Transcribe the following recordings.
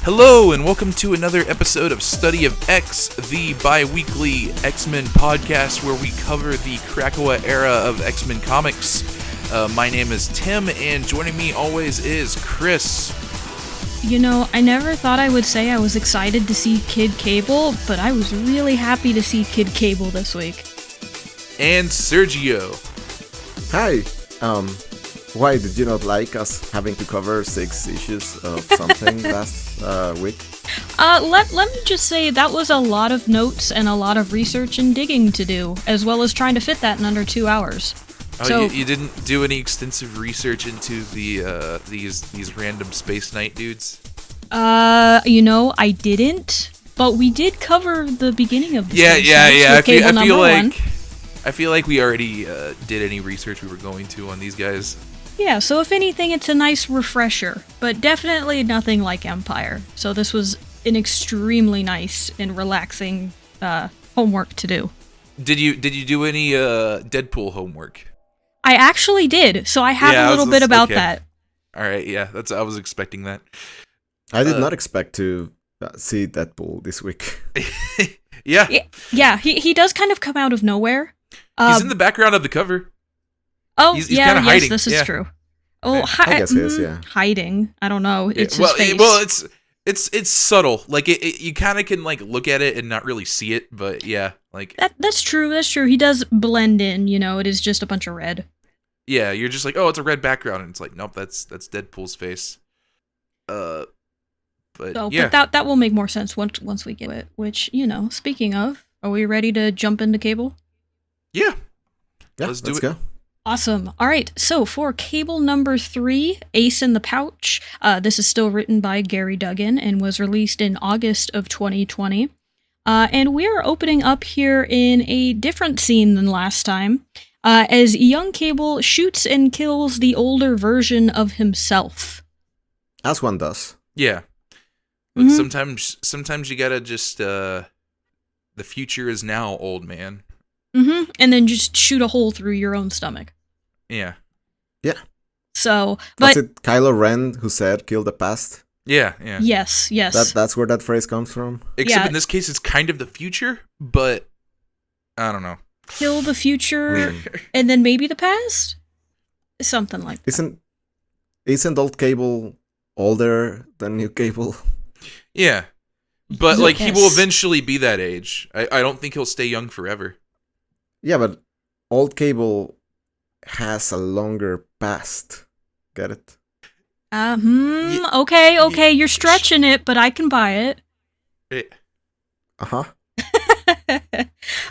Hello, and welcome to another episode of Study of X, the bi-weekly X-Men podcast where we cover the Krakoa era of X-Men comics. My name is Tim, and joining me always is Chris. You know, I never thought I would say I was excited to see Kid Cable, but I was really happy to see Kid Cable this week. And Sergio. Hi. Why did you not like us having to cover 6 issues of something last week? Let me just say that was a lot of notes and a lot of research and digging to do, as well as trying to fit that in under 2 hours. Oh, so, you didn't do any extensive research into the these random Space Knight dudes? I didn't, but we did cover the beginning of the Yeah. I feel like we already did any research we were going to on these guys. Yeah, so if anything, it's a nice refresher, but definitely nothing like Empyre. So this was an extremely nice and relaxing homework to do. Did you do any Deadpool homework? I actually did, so I have a little bit about that. All right, yeah, I was expecting that. I did not expect to see Deadpool this week. Yeah. Yeah, he does kind of come out of nowhere. He's in the background of the cover. Oh, he's kind of hiding. Yes, this is true. Oh, I guess he is, yeah. Hiding. I don't know. It's his face. Well, it's subtle. Like you kind of can like look at it and not really see it, but yeah, like that's true. That's true. He does blend in. You know, it is just a bunch of red. Yeah, you're just like, oh, it's a red background, and it's like, nope, that's Deadpool's face. But yeah, but that will make more sense once we get it. Which, speaking of, are we ready to jump into Cable? Yeah, let's do it. Go. Awesome. All right, so for Cable number 3, Ace in the Pouch, this is still written by Gary Duggan and was released in August of 2020. And we're opening up here in a different scene than last time, as young Cable shoots and kills the older version of himself. As one does. Yeah. But sometimes you gotta just, the future is now, old man. Mm-hmm. And then just shoot a hole through your own stomach. Yeah. Yeah. So, but... Was it Kylo Ren who said, kill the past? Yeah. Yes. That's where that phrase comes from? Except in this case, it's kind of the future, but I don't know. Kill the future, and then maybe the past? Something like that. Isn't old Cable older than new Cable? Yeah. But, like, he will eventually be that age. I don't think he'll stay young forever. Yeah, but old Cable has a longer past. Get it? Okay, you're stretching it, but I can buy it. Uh-huh.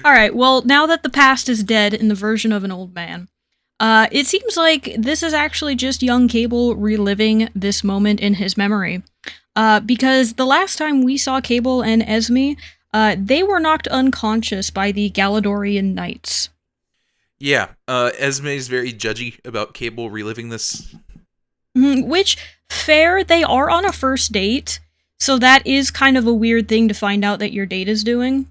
All right, well, now that the past is dead in the version of an old man, it seems like this is actually just young Cable reliving this moment in his memory. Because the last time we saw Cable and Esme, they were knocked unconscious by the Galadorian Knights. Yeah, Esme is very judgy about Cable reliving this. Which, fair, they are on a first date, so that is kind of a weird thing to find out that your date is doing.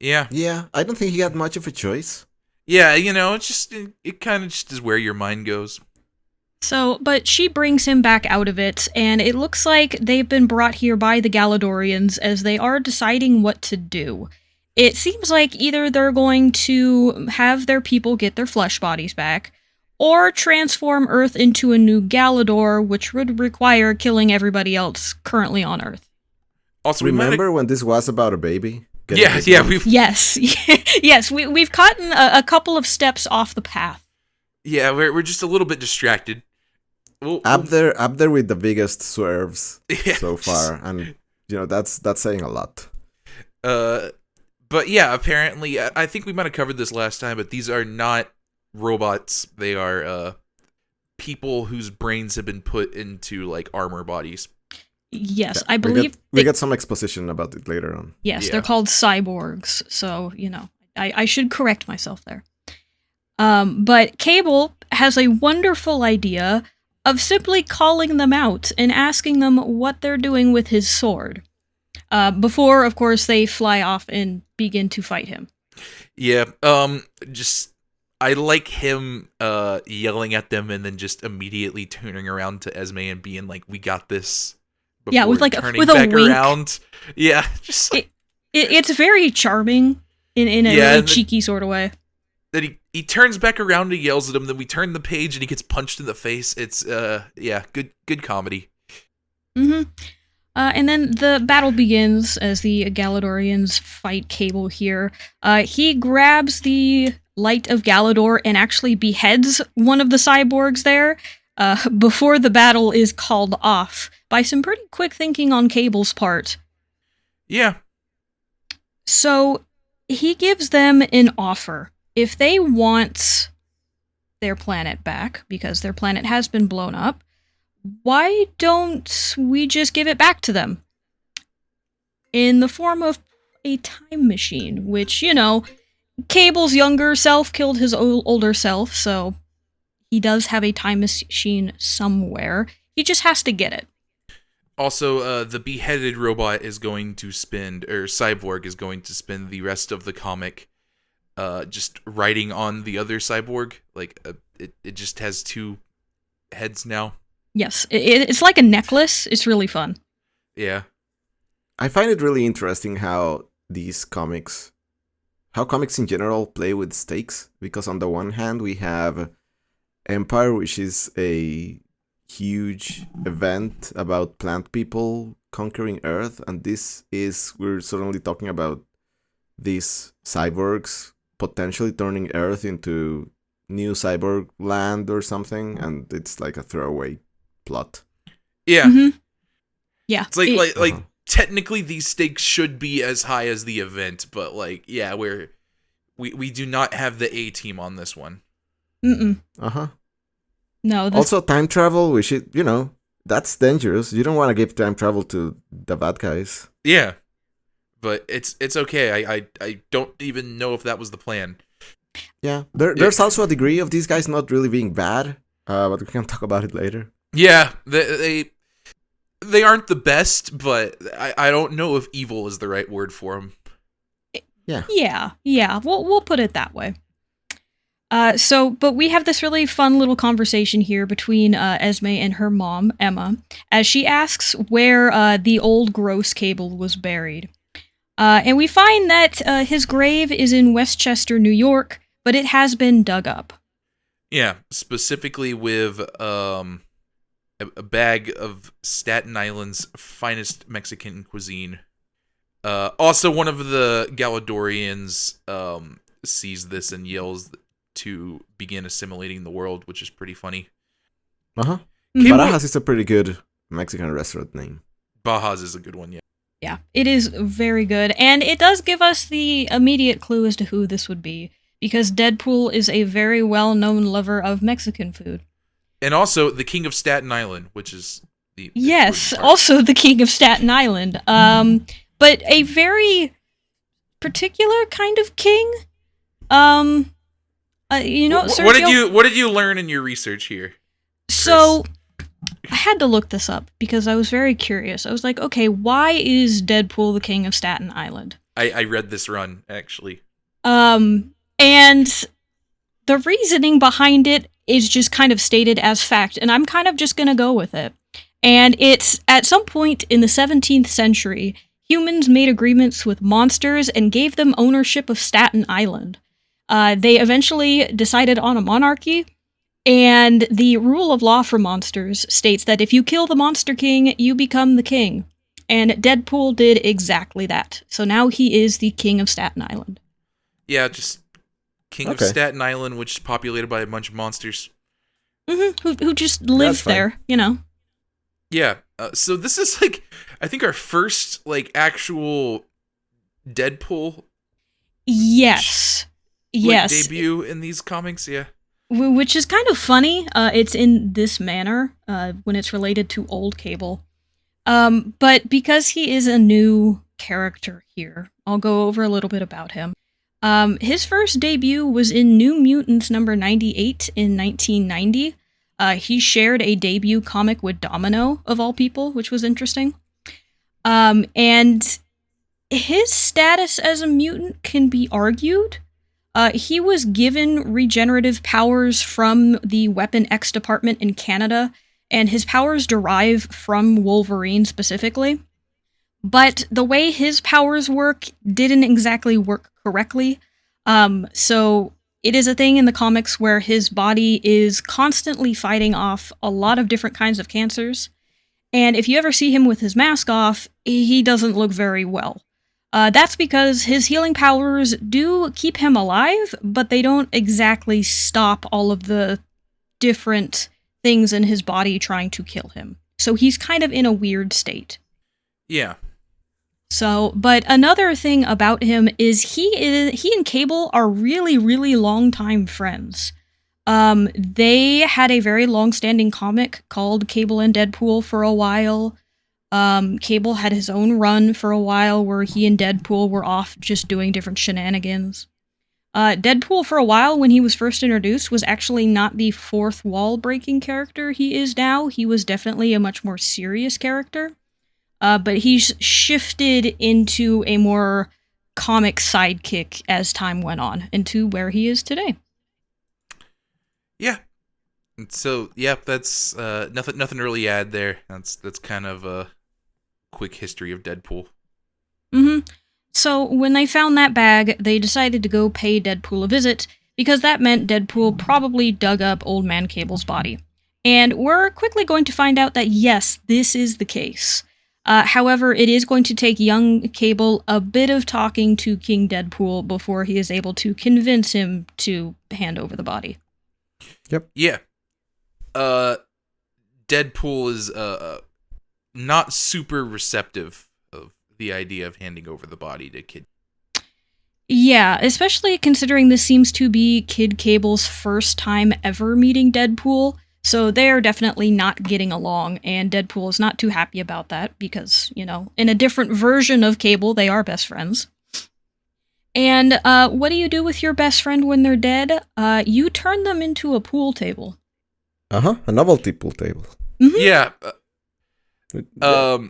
Yeah. Yeah, I don't think he had much of a choice. Yeah, it's just, it kind of just is where your mind goes. So, but she brings him back out of it, and it looks like they've been brought here by the Galadorians as they are deciding what to do. It seems like either they're going to have their people get their flesh bodies back, or transform Earth into a new Galador, which would require killing everybody else currently on Earth. Also, remember when this was about a baby? Yes, we've gotten a couple of steps off the path. Yeah, we're just a little bit distracted. Up there with the biggest swerves so far, and that's saying a lot. But yeah, apparently, I think we might have covered this last time, but these are not robots. They are people whose brains have been put into like armor bodies. Yes, yeah, I believe we get some exposition about it later on. Yes, They're called cyborgs, so I should correct myself there. But Cable has a wonderful idea of simply calling them out and asking them what they're doing with his sword. Before, of course, they fly off and begin to fight him. Yeah, I like him yelling at them and then just immediately turning around to Esme and being like, "We got this," Yeah, with before like turning with a back wink. around. Yeah, just like, It's very charming in a Yeah, really and cheeky sort of way. then he turns back around and yells at him. Then we turn the page and he gets punched in the face. It's good comedy. Mm-hmm. And then the battle begins as the Galadorians fight Cable here. He grabs the Light of Galador and actually beheads one of the cyborgs there before the battle is called off by some pretty quick thinking on Cable's part. Yeah. So he gives them an offer. If they want their planet back, because their planet has been blown up, why don't we just give it back to them? In the form of a time machine, which, Cable's younger self killed his older self, so he does have a time machine somewhere. He just has to get it. Also, the beheaded robot is going to spend, or cyborg is going to spend the rest of the comic just riding on the other cyborg. Like, it just has two heads now. Yes, it's like a necklace. It's really fun. Yeah. I find it really interesting how comics in general play with stakes, because on the one hand we have Empyre, which is a huge event about plant people conquering Earth, and we're suddenly talking about these cyborgs potentially turning Earth into new cyborg land or something, and it's like a throwaway plot. Yeah. Mm-hmm. Yeah. It's like technically these stakes should be as high as the event, but we do not have the A team on this one. Mm-mm. Uh-huh. No. Also, time travel, we should, that's dangerous. You don't want to give time travel to the bad guys. Yeah. But it's okay. I don't even know if that was the plan. Yeah. There's also a degree of these guys not really being bad, but we can talk about it later. Yeah, they aren't the best, but I don't know if evil is the right word for them. Yeah. We'll put it that way. But we have this really fun little conversation here between Esme and her mom, Emma, as she asks where the old gross Cable was buried. And we find that his grave is in Westchester, New York, but it has been dug up. Yeah, specifically with a bag of Staten Island's finest Mexican cuisine. Also, one of the Galadorians sees this and yells to begin assimilating the world, which is pretty funny. Uh-huh. Barajas is a pretty good Mexican restaurant name. Bajas is a good one, yeah. Yeah, it is very good, and it does give us the immediate clue as to who this would be, because Deadpool is a very well-known lover of Mexican food. And also, the King of Staten Island, which is the... Yes, also the King of Staten Island. But a very particular kind of king. What did you learn in your research here, Chris? So, I had to look this up because I was very curious. I was like, okay, why is Deadpool the King of Staten Island? I read this run, actually. And the reasoning behind it is just kind of stated as fact, and I'm kind of just gonna go with it. And it's, at some point in the 17th century, humans made agreements with monsters and gave them ownership of Staten Island. They eventually decided on a monarchy, and the rule of law for monsters states that if you kill the Monster King, you become the king. And Deadpool did exactly that. So now he is the King of Staten Island. Yeah, just King of Staten Island, which is populated by a bunch of monsters. Mm-hmm. Who just live there, Yeah, so this is, I think our first, actual Deadpool... Yes. debut in these comics, yeah. Which is kind of funny. It's in this manner when it's related to old Cable. But because he is a new character here, I'll go over a little bit about him. His first debut was in New Mutants number 98 in 1990. He shared a debut comic with Domino, of all people, which was interesting. And his status as a mutant can be argued. He was given regenerative powers from the Weapon X department in Canada, and his powers derive from Wolverine specifically. But the way his powers work didn't exactly work correctly. So it is a thing in the comics where his body is constantly fighting off a lot of different kinds of cancers. And if you ever see him with his mask off, he doesn't look very well. That's because his healing powers do keep him alive, but they don't exactly stop all of the different things in his body trying to kill him. So he's kind of in a weird state. Yeah. So, but another thing about him is he and Cable are really, really long-time friends. They had a very long-standing comic called Cable and Deadpool for a while. Cable had his own run for a while where he and Deadpool were off just doing different shenanigans. Deadpool for a while, when he was first introduced, was actually not the fourth wall-breaking character he is now. He was definitely a much more serious character. But he's shifted into a more comic sidekick as time went on, into where he is today. Yeah. So, yep, that's nothing to really add there. That's kind of a quick history of Deadpool. Mm-hmm. So when they found that bag, they decided to go pay Deadpool a visit, because that meant Deadpool probably dug up Old Man Cable's body. And we're quickly going to find out that yes, this is the case. However, it is going to take young Cable a bit of talking to King Deadpool before he is able to convince him to hand over the body. Yep. Yeah. Deadpool is not super receptive of the idea of handing over the body to Kid. Yeah, especially considering this seems to be Kid Cable's first time ever meeting Deadpool. So they're definitely not getting along, and Deadpool is not too happy about that because, you know, in a different version of Cable, they are best friends. And what do you do with your best friend when they're dead? You turn them into a pool table. A novelty pool table. Mm-hmm. Yeah.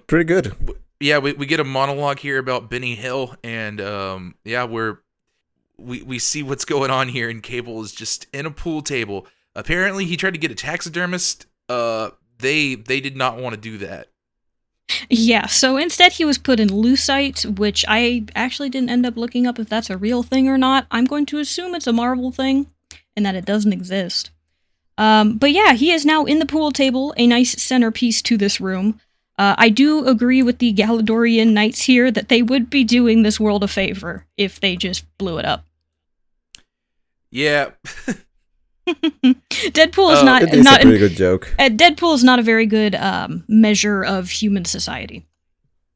Pretty good. Yeah, we get a monologue here about Benny Hill, and we see what's going on here, and Cable is just in a pool table. Apparently, he tried to get a taxidermist. They did not want to do that. Yeah, so instead he was put in lucite, which I actually didn't end up looking up if that's a real thing or not. I'm going to assume it's a Marvel thing, and that it doesn't exist. But yeah, he is now in the pool table, a nice centerpiece to this room. I do agree with the Galadorian Knights here that they would be doing this world a favor if they just blew it up. Yeah. Deadpool is not a pretty good joke. Deadpool is not a very good measure of human society.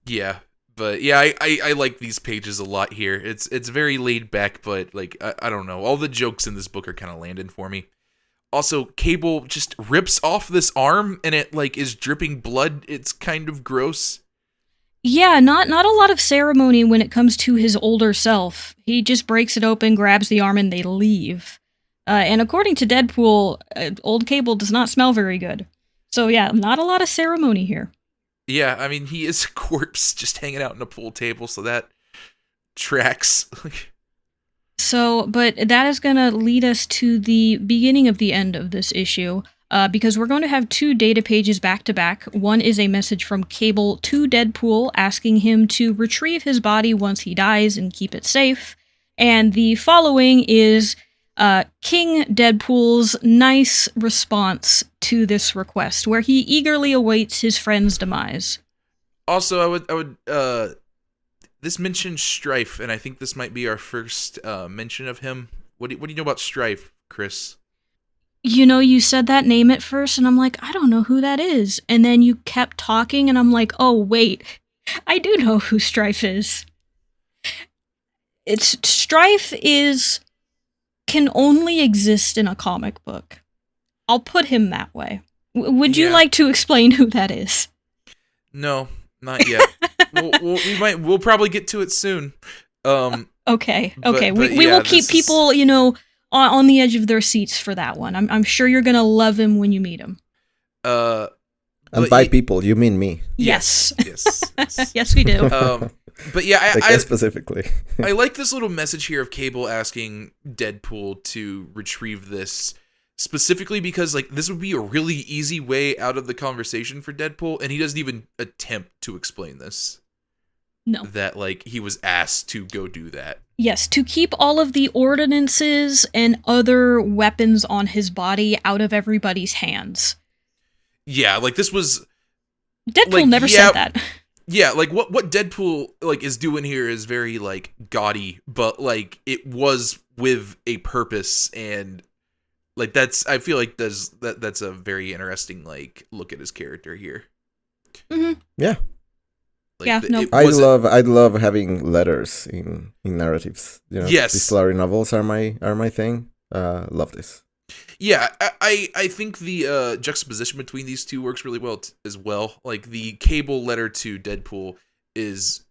Yeah, but yeah, I like these pages a lot here. It's very laid back, but like I don't know, all the jokes in this book are kind of landing for me. Also, Cable just rips off this arm and it like is dripping blood. It's kind of gross. Yeah, not a lot of ceremony when it comes to his older self. He just breaks it open, grabs the arm, and they leave. And according to Deadpool, old Cable does not smell very good. So yeah, not a lot of ceremony here. Yeah, I mean, he is a corpse just hanging out in a pool table, so that tracks. So, but that is going to lead us to the beginning of the end of this issue, because we're going to have two data pages back to back. One is a message from Cable to Deadpool asking him to retrieve his body once he dies and keep it safe. And the following is King Deadpool's nice response to this request, where he eagerly awaits his friend's demise. Also, I would this mentions Strife, and I think this might be our first mention of him. What do you know about Strife, Chris? You know, you said that name at first, and I'm like, I don't know who that is. And then you kept talking, and I'm like, oh, wait, I do know who Strife is. Strife can only exist in a comic book. I'll put him that way. Would you like to explain who that is? No, not yet. We'll probably get to it soon. Okay. But We will keep people, on the edge of their seats for that one. I'm sure you're gonna love him when you meet him. And by people, you mean me? Yes. Yes. Yes, we do. But yeah, I specifically. I like this little message here of Cable asking Deadpool to retrieve this specifically because like this would be a really easy way out of the conversation for Deadpool, and he doesn't even attempt to explain this. No. That like he was asked to go do that. Yes, to keep all of the ordinances and other weapons on his body out of everybody's hands. Yeah, like this was Deadpool like, never said that. Yeah, like what Deadpool like is doing here is very like gaudy, but like it was with a purpose, and like I feel like that's a very interesting like look at his character here. Mm-hmm. Yeah. Like, yeah, no. I love having letters in narratives. You know, yes, epistolary novels are my thing. Love this. Yeah, I think the juxtaposition between these two works really well as well. Like the Cable letter to Deadpool is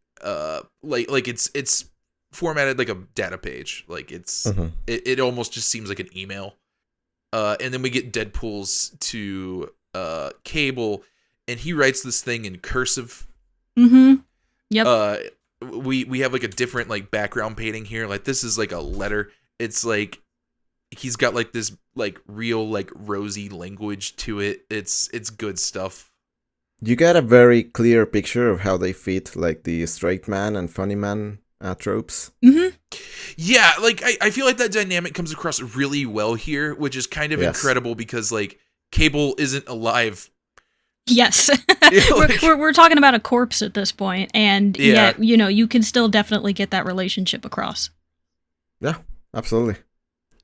like it's formatted like a data page. Like it almost just seems like an email. And then we get Deadpool's to Cable, and he writes this thing in cursive. Mm-hmm. Yep. We have like a different like background painting here. Like this is like a letter. It's like he's got like this like real like rosy language to it. It's good stuff. You get a very clear picture of how they fit like the straight man and funny man tropes. Mm-hmm. Yeah, like I feel like that dynamic comes across really well here, which is kind of incredible because like Cable isn't alive. Yes. Like, we're talking about a corpse at this point, and yet, you know, you can still definitely get that relationship across. Yeah, absolutely.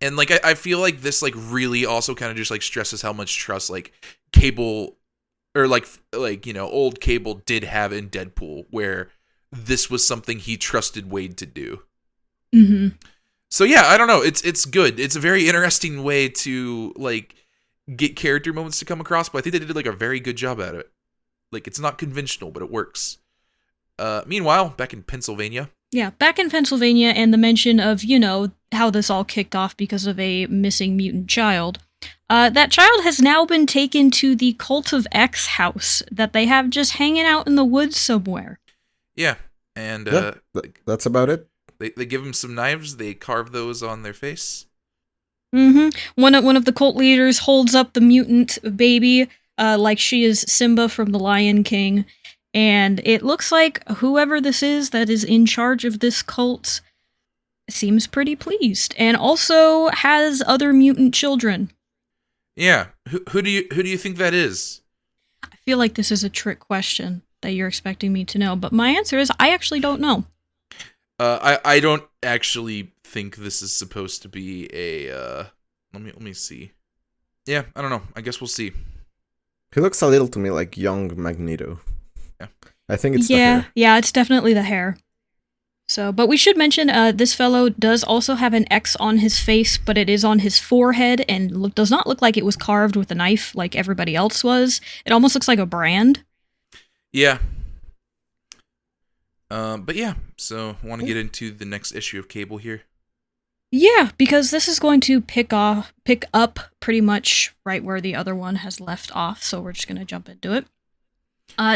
And like I feel like this like really also kind of just like stresses how much trust like Cable or like you know old Cable did have in Deadpool, where this was something he trusted Wade to do. Mm-hmm. So yeah, I don't know. It's good. It's a very interesting way to like get character moments to come across, but I think they did like a very good job at it. Like it's not conventional, but it works. Meanwhile, back in Pennsylvania. Yeah, back in Pennsylvania, and the mention of, you know, how this all kicked off because of a missing mutant child. That child has now been taken to the Cult of X house that they have just hanging out in the woods somewhere. Yeah, and that's about it. They give him some knives. They carve those on their face. Mm-hmm. One of the cult leaders holds up the mutant baby, like she is Simba from The Lion King. And it looks like whoever this is that is in charge of this cult seems pretty pleased, and also has other mutant children. Yeah, who do you think that is? I feel like this is a trick question that you're expecting me to know, but my answer is I actually don't know. I don't actually think this is supposed to be a. Let me see. Yeah, I don't know. I guess we'll see. He looks a little to me like young Magneto. Yeah. I think it's the hair. Yeah, it's definitely the hair. So, but we should mention this fellow does also have an X on his face, but it is on his forehead and does not look like it was carved with a knife like everybody else was. It almost looks like a brand. Yeah. But yeah, so I want to get into the next issue of Cable here. Yeah, because this is going to pick up pretty much right where the other one has left off, so we're just going to jump into it.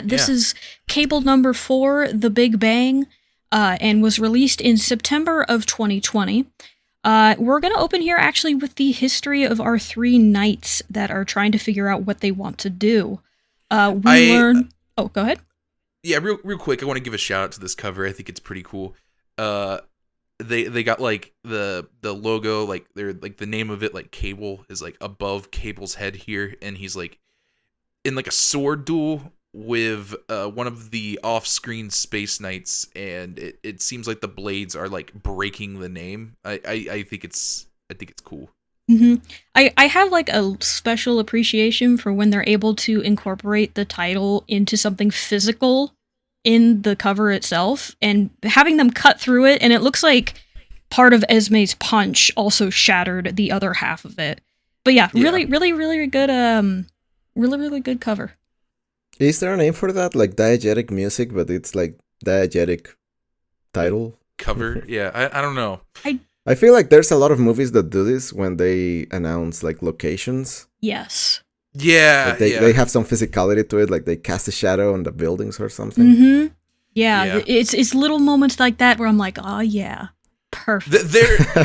This is Cable number 4, The Big Bang, and was released in September of 2020. We're going to open here actually with the history of our 3 knights that are trying to figure out what they want to do. We learn... Oh, go ahead. Yeah, real quick, I want to give a shout out to this cover. I think it's pretty cool. They got like the logo, like they're like the name of it, like Cable is like above Cable's head here, and he's like in like a sword duel with one of the off-screen Space Knights, and it seems like the blades are like breaking the name. I think it's cool. Mm-hmm. I have like a special appreciation for when they're able to incorporate the title into something physical in the cover itself, and having them cut through it, and it looks like part of Esme's punch also shattered the other half of it. But yeah, really good really good cover. Is there a name for that? Like diegetic music, but it's like diegetic title? Cover? Yeah, I don't know. I feel like there's a lot of movies that do this when they announce like locations. Yes. Yeah, like they have some physicality to it, like they cast a shadow on the buildings or something. Mm-hmm. Yeah, it's little moments like that where I'm like, oh yeah, Perfect.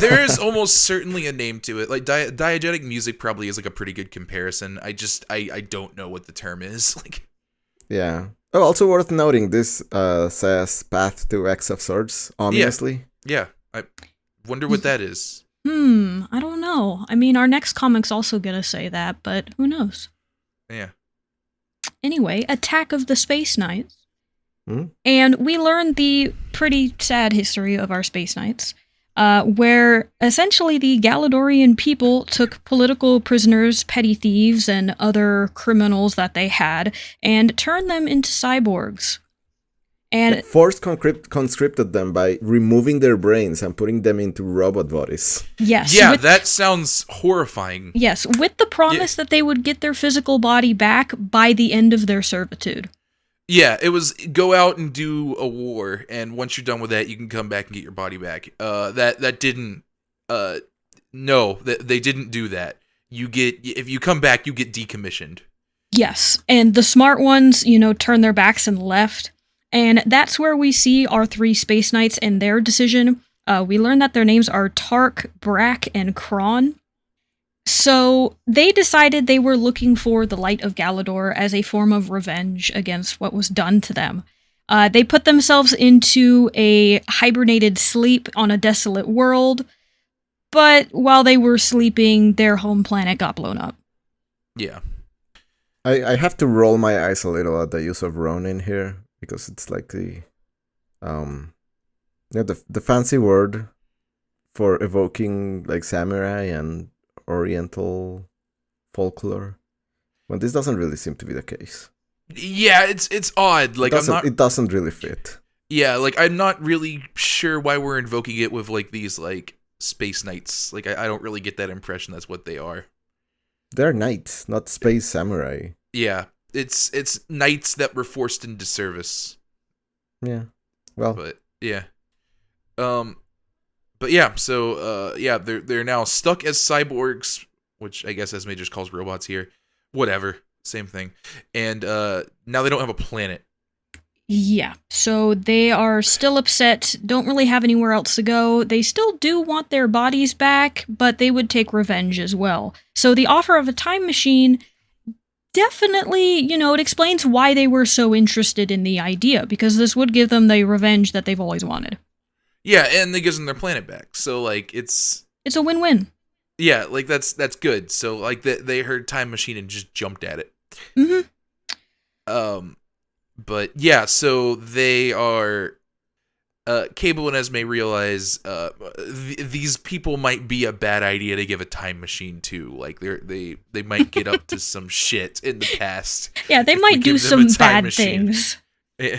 There is almost certainly a name to it. Like diegetic music probably is like a pretty good comparison. I don't know what the term is. Like, yeah. Oh, also worth noting, this says Path to X of Swords, ominously. Yeah. I wonder what that is. I don't know. I mean, our next comic's also gonna say that, but who knows? Yeah. Anyway, Attack of the Space Knights. Hmm? And we learned the pretty sad history of our Space Knights, where essentially the Galadorian people took political prisoners, petty thieves, and other criminals that they had, and turned them into cyborgs. And Forced conscripted them by removing their brains and putting them into robot bodies. yes, Yeah, that sounds horrifying. yes, with the promise that they would get their physical body back by the end of their servitude. Yeah, it was go out and do a war, and once you're done with that, you can come back and get your body back. That didn't. No, they didn't do that. If you come back, you get decommissioned. Yes, and the smart ones, turned their backs and left. And that's where we see our 3 Space Knights and their decision. We learn that their names are Tark, Brack, and Kron. So they decided they were looking for the Light of Galador as a form of revenge against what was done to them. They put themselves into a hibernated sleep on a desolate world, but while they were sleeping, their home planet got blown up. Yeah. I have to roll my eyes a little at the use of Ronin here, because it's like the fancy word for evoking like samurai and Oriental folklore, when this doesn't really seem to be the case. Yeah, it's odd. Like it doesn't really fit. Yeah, like I'm not really sure why we're invoking it with like these like space knights. Like I don't really get that impression that's what they are. They're knights, not space samurai. Yeah, it's knights that were forced into service. Yeah. Well, but yeah. But yeah, so they're now stuck as cyborgs, which I guess Esme just calls robots here. Whatever, same thing. And now they don't have a planet. Yeah, so they are still upset, don't really have anywhere else to go. They still do want their bodies back, but they would take revenge as well. So the offer of a time machine definitely, it explains why they were so interested in the idea, because this would give them the revenge that they've always wanted. Yeah, and it gives them their planet back. So like it's a win-win. Yeah, like that's good. So like they heard time machine and just jumped at it. Mm-hmm. But yeah, so they are Cable and Esme realize these people might be a bad idea to give a time machine to. Like they might get up to some shit in the past. Yeah, they might do some bad things. Yeah.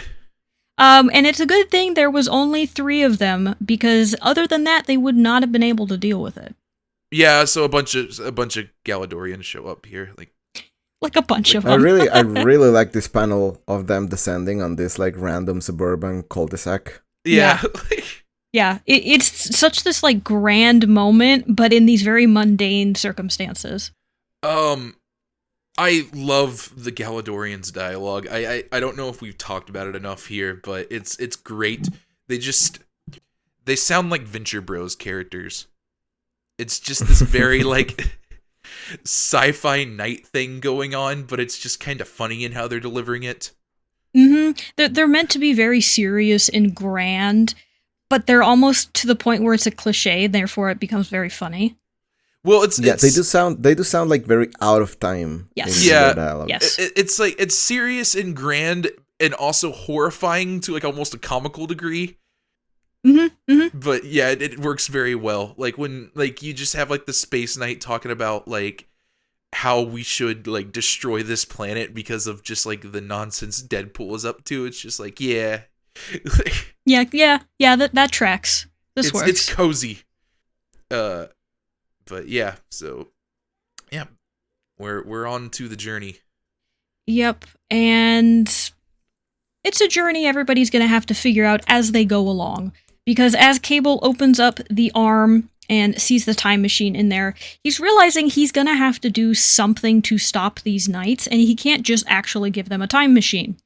And it's a good thing there was only 3 of them, because other than that, they would not have been able to deal with it. Yeah, so a bunch of Galadorians show up here, like a bunch of them. I really like this panel of them descending on this like random suburban cul-de-sac. Yeah. Yeah, it's such this like grand moment, but in these very mundane circumstances. I love the Galadorians dialogue. I don't know if we've talked about it enough here, but it's great. They sound like Venture Bros characters. It's just this very like sci-fi knight thing going on, but it's just kind of funny in how they're delivering it. Mm-hmm. They're meant to be very serious and grand, but they're almost to the point where it's a cliche, and therefore it becomes very funny. Well, they do sound like very out of time. Yes. In their dialogue. Yes. It's like it's serious and grand and also horrifying to like almost a comical degree. Mm-hmm. Mm-hmm. But yeah, it works very well. Like when like you just have like the Space Knight talking about like how we should like destroy this planet because of just like the nonsense Deadpool is up to. It's just like yeah. Yeah. That tracks. This works. It's cozy. But yeah, so yeah, we're on to the journey. Yep, and it's a journey everybody's gonna have to figure out as they go along. Because as Cable opens up the arm and sees the time machine in there, he's realizing he's gonna have to do something to stop these knights, and he can't just actually give them a time machine.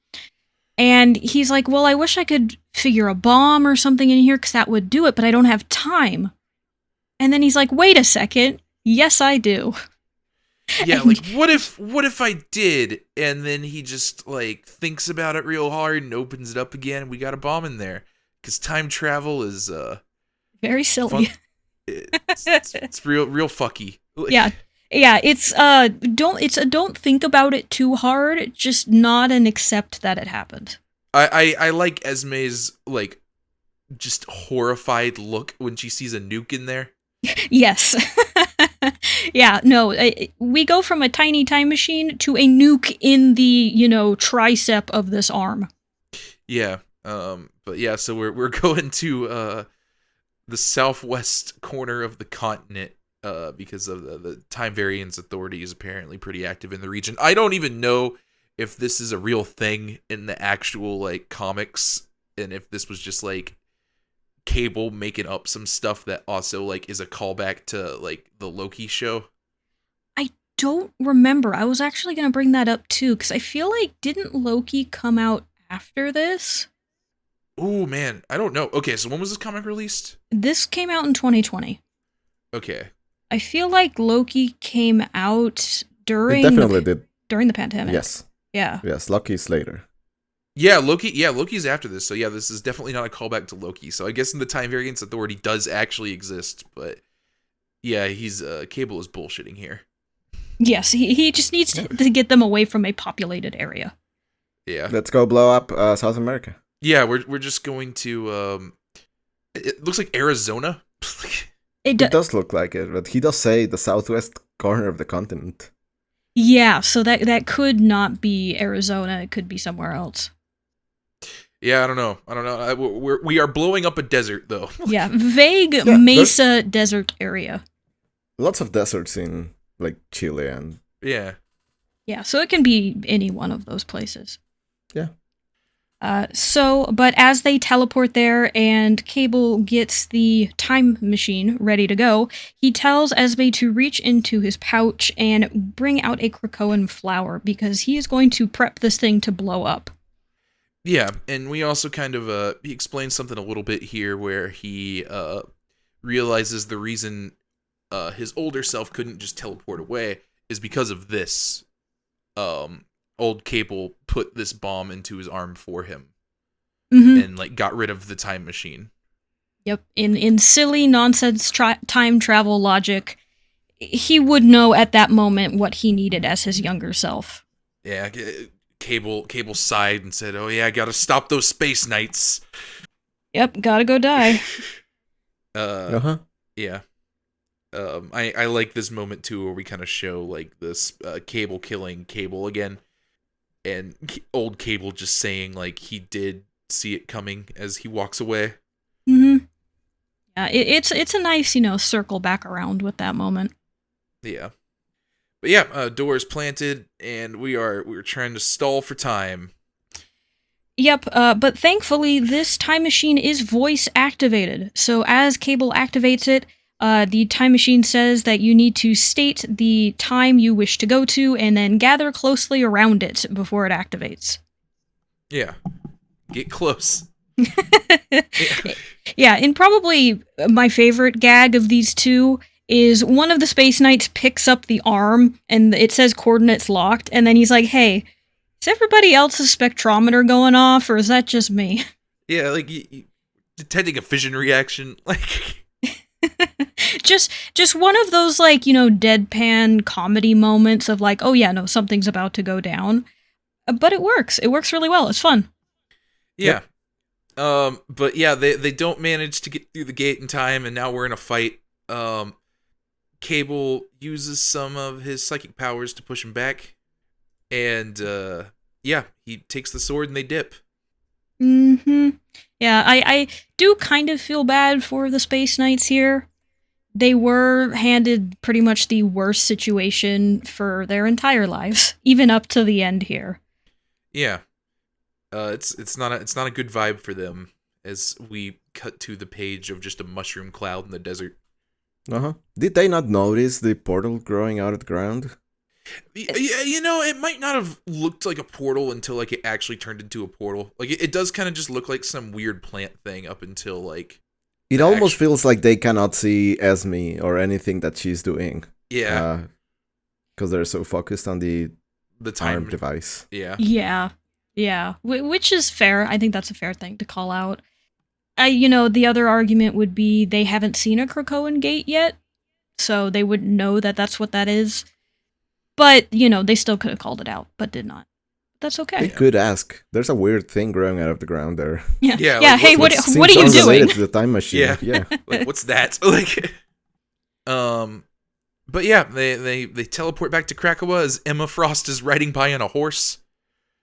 And he's like, well, I wish I could figure a bomb or something in here because that would do it, but I don't have time. And then he's like, wait a second. Yes, I do. Yeah, And- like what if I did? And then he just like thinks about it real hard and opens it up again. And we got a bomb in there because time travel is very silly. it's real fucky. Yeah. Yeah, it's don't think about it too hard, just nod and accept that it happened. I like Esme's like just horrified look when she sees a nuke in there. Yes. Yeah, no, we go from a tiny time machine to a nuke in the, tricep of this arm. Yeah. But yeah, so we're going to the southwest corner of the continent because of the Time Variance Authority is apparently pretty active in the region. I don't even know if this is a real thing in the actual like comics and if this was just like Cable making up some stuff that also like is a callback to like the Loki show. I don't remember. I was actually going to bring that up too because I feel like didn't Loki come out after this? Oh man, I don't know. Okay, so when was this comic released? This came out in 2020. Okay. I feel like Loki came out during It definitely did. during the pandemic. Yes. Yeah. Yes, Loki's later. Yeah, Loki's after this. So yeah, this is definitely not a callback to Loki. So I guess the Time Variance Authority does actually exist, but yeah, he's Cable is bullshitting here. Yes, he just needs to get them away from a populated area. Yeah. Let's go blow up South America. Yeah, we're just going to it looks like Arizona. It does look like it, but he does say the southwest corner of the continent. Yeah, so that could not be Arizona. It could be somewhere else. Yeah, I don't know. We are blowing up a desert though. Yeah, vague mesa desert area. Lots of deserts in like Chile and Yeah. Yeah, so it can be any one of those places. yeah. But as they teleport there and Cable gets the time machine ready to go, he tells Esme to reach into his pouch and bring out a Krakoan flower because he is going to prep this thing to blow up. Yeah, and we also kind of he explains something a little bit here where he realizes the reason his older self couldn't just teleport away is because of this. Old Cable put this bomb into his arm for him and like got rid of the time machine. Yep, in silly nonsense time travel logic, he would know at that moment what he needed as his younger self. Yeah, Cable sighed and said, "Oh yeah, I gotta stop those space knights." Yep, gotta go die. Yeah. I like this moment too where we kind of show like this Cable killing Cable again. And old Cable just saying like he did see it coming as he walks away. Mm-hmm. Yeah, it's a nice, circle back around with that moment. Yeah. But yeah, doors planted and we're trying to stall for time. Yep, but thankfully this time machine is voice activated. So as Cable activates it, the time machine says that you need to state the time you wish to go to and then gather closely around it before it activates. Yeah. Get close. Yeah, and probably my favorite gag of these two is one of the Space Knights picks up the arm and it says coordinates locked, and then he's like, hey, is everybody else's spectrometer going off, or is that just me? Yeah, like you detecting a fission reaction, like... just one of those, like, deadpan comedy moments of like, oh yeah, no, something's about to go down. But it works. It works really well. It's fun. Yeah. But yeah, they don't manage to get through the gate in time, and now we're in a fight. Cable uses some of his psychic powers to push him back. And, yeah, he takes the sword and they dip. Mm-hmm. Yeah, I do kind of feel bad for the Space Knights here. They were handed pretty much the worst situation for their entire lives, even up to the end here. Yeah. It's not a good vibe for them as we cut to the page of just a mushroom cloud in the desert. Did they not notice the portal growing out of the ground? Yeah, it might not have looked like a portal until like it actually turned into a portal. Like it does kind of just look like some weird plant thing up until like It almost feels like they cannot see Esme or anything that she's doing. Yeah. Because they're so focused on the time arm device. Yeah. Yeah. Which is fair. I think that's a fair thing to call out. The other argument would be they haven't seen a Krakoan gate yet, so they wouldn't know that that's what that is. But, they still could have called it out, but did not. That's okay. They could ask. There's a weird thing growing out of the ground there. Yeah. Like, hey, what are you doing? Related to the time machine. Yeah. Like, what's that? Like, but yeah, they teleport back to Krakoa as Emma Frost is riding by on a horse.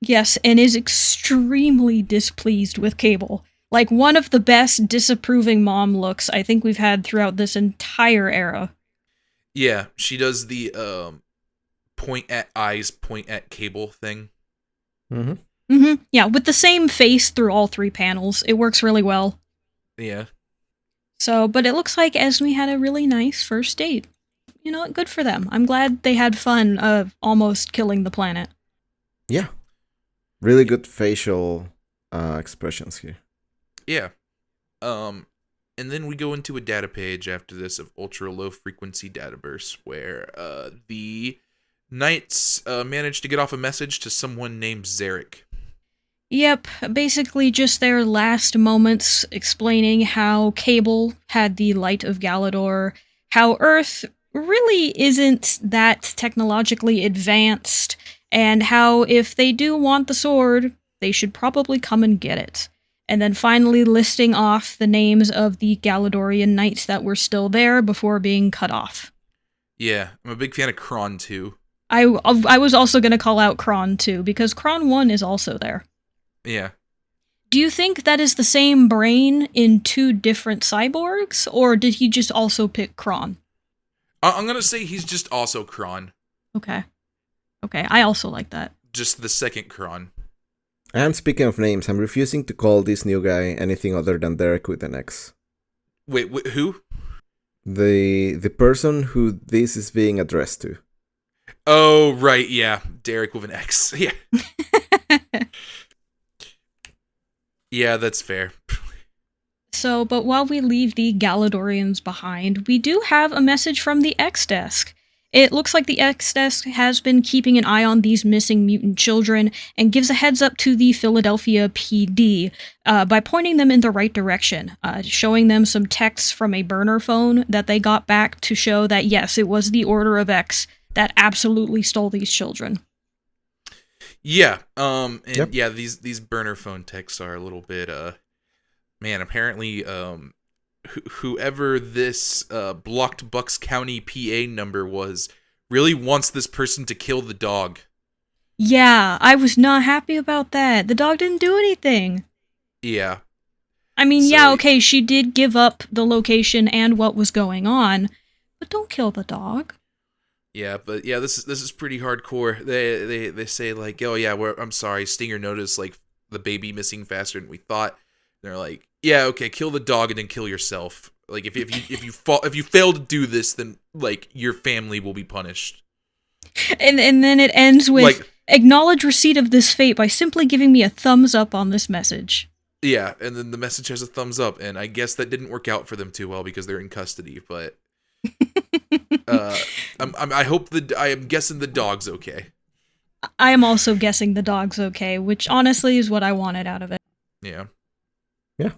Yes, and is extremely displeased with Cable. Like, one of the best disapproving mom looks I think we've had throughout this entire era. Yeah, she does the point at eyes, point at Cable thing. Yeah, with the same face through all three panels. It works really well. Yeah. So, but it looks like Esme had a really nice first date. Good for them. I'm glad they had fun of almost killing the planet. Yeah. Really good facial expressions here. Yeah. And then we go into a data page after this of ultra low frequency data bursts where the Knights managed to get off a message to someone named Zarek. Yep, basically just their last moments explaining how Cable had the Light of Galador, how Earth really isn't that technologically advanced, and how if they do want the sword, they should probably come and get it. And then finally listing off the names of the Galadorian knights that were still there before being cut off. Yeah, I'm a big fan of Kron too. I was also going to call out Kron too, because Kron 1 is also there. Yeah. Do you think that is the same brain in two different cyborgs, or did he just also pick Kron? I'm going to say he's just also Kron. Okay, I also like that. Just the second Kron. And speaking of names, I'm refusing to call this new guy anything other than Derek with an X. Wait, who? The person who this is being addressed to. Oh, right, yeah. Derek with an X. Yeah. Yeah, that's fair. So, but while we leave the Galadorians behind, we do have a message from the X-Desk. It looks like the X-Desk has been keeping an eye on these missing mutant children and gives a heads up to the Philadelphia PD by pointing them in the right direction, showing them some texts from a burner phone that they got back to show that, yes, it was the Order of X that absolutely stole these children. Yeah, and yep. Yeah, these burner phone texts are a little bit, man, apparently, whoever this blocked Bucks County PA number was really wants this person to kill the dog. Yeah, I was not happy about that. The dog didn't do anything. Yeah. I mean, so, yeah, okay, she did give up the location and what was going on, but don't kill the dog. Yeah, but yeah, this is pretty hardcore. They say like, oh yeah, I'm sorry, Stinger noticed like the baby missing faster than we thought. And they're like, yeah, okay, kill the dog and then kill yourself. Like if you fail to do this, then like your family will be punished. And then it ends with like, acknowledge receipt of this fate by simply giving me a thumbs up on this message. Yeah, and then the message has a thumbs up, and I guess that didn't work out for them too well because they're in custody, but I am guessing the dog's okay. I am also guessing the dog's okay, which honestly is what I wanted out of it. Yeah. Yeah.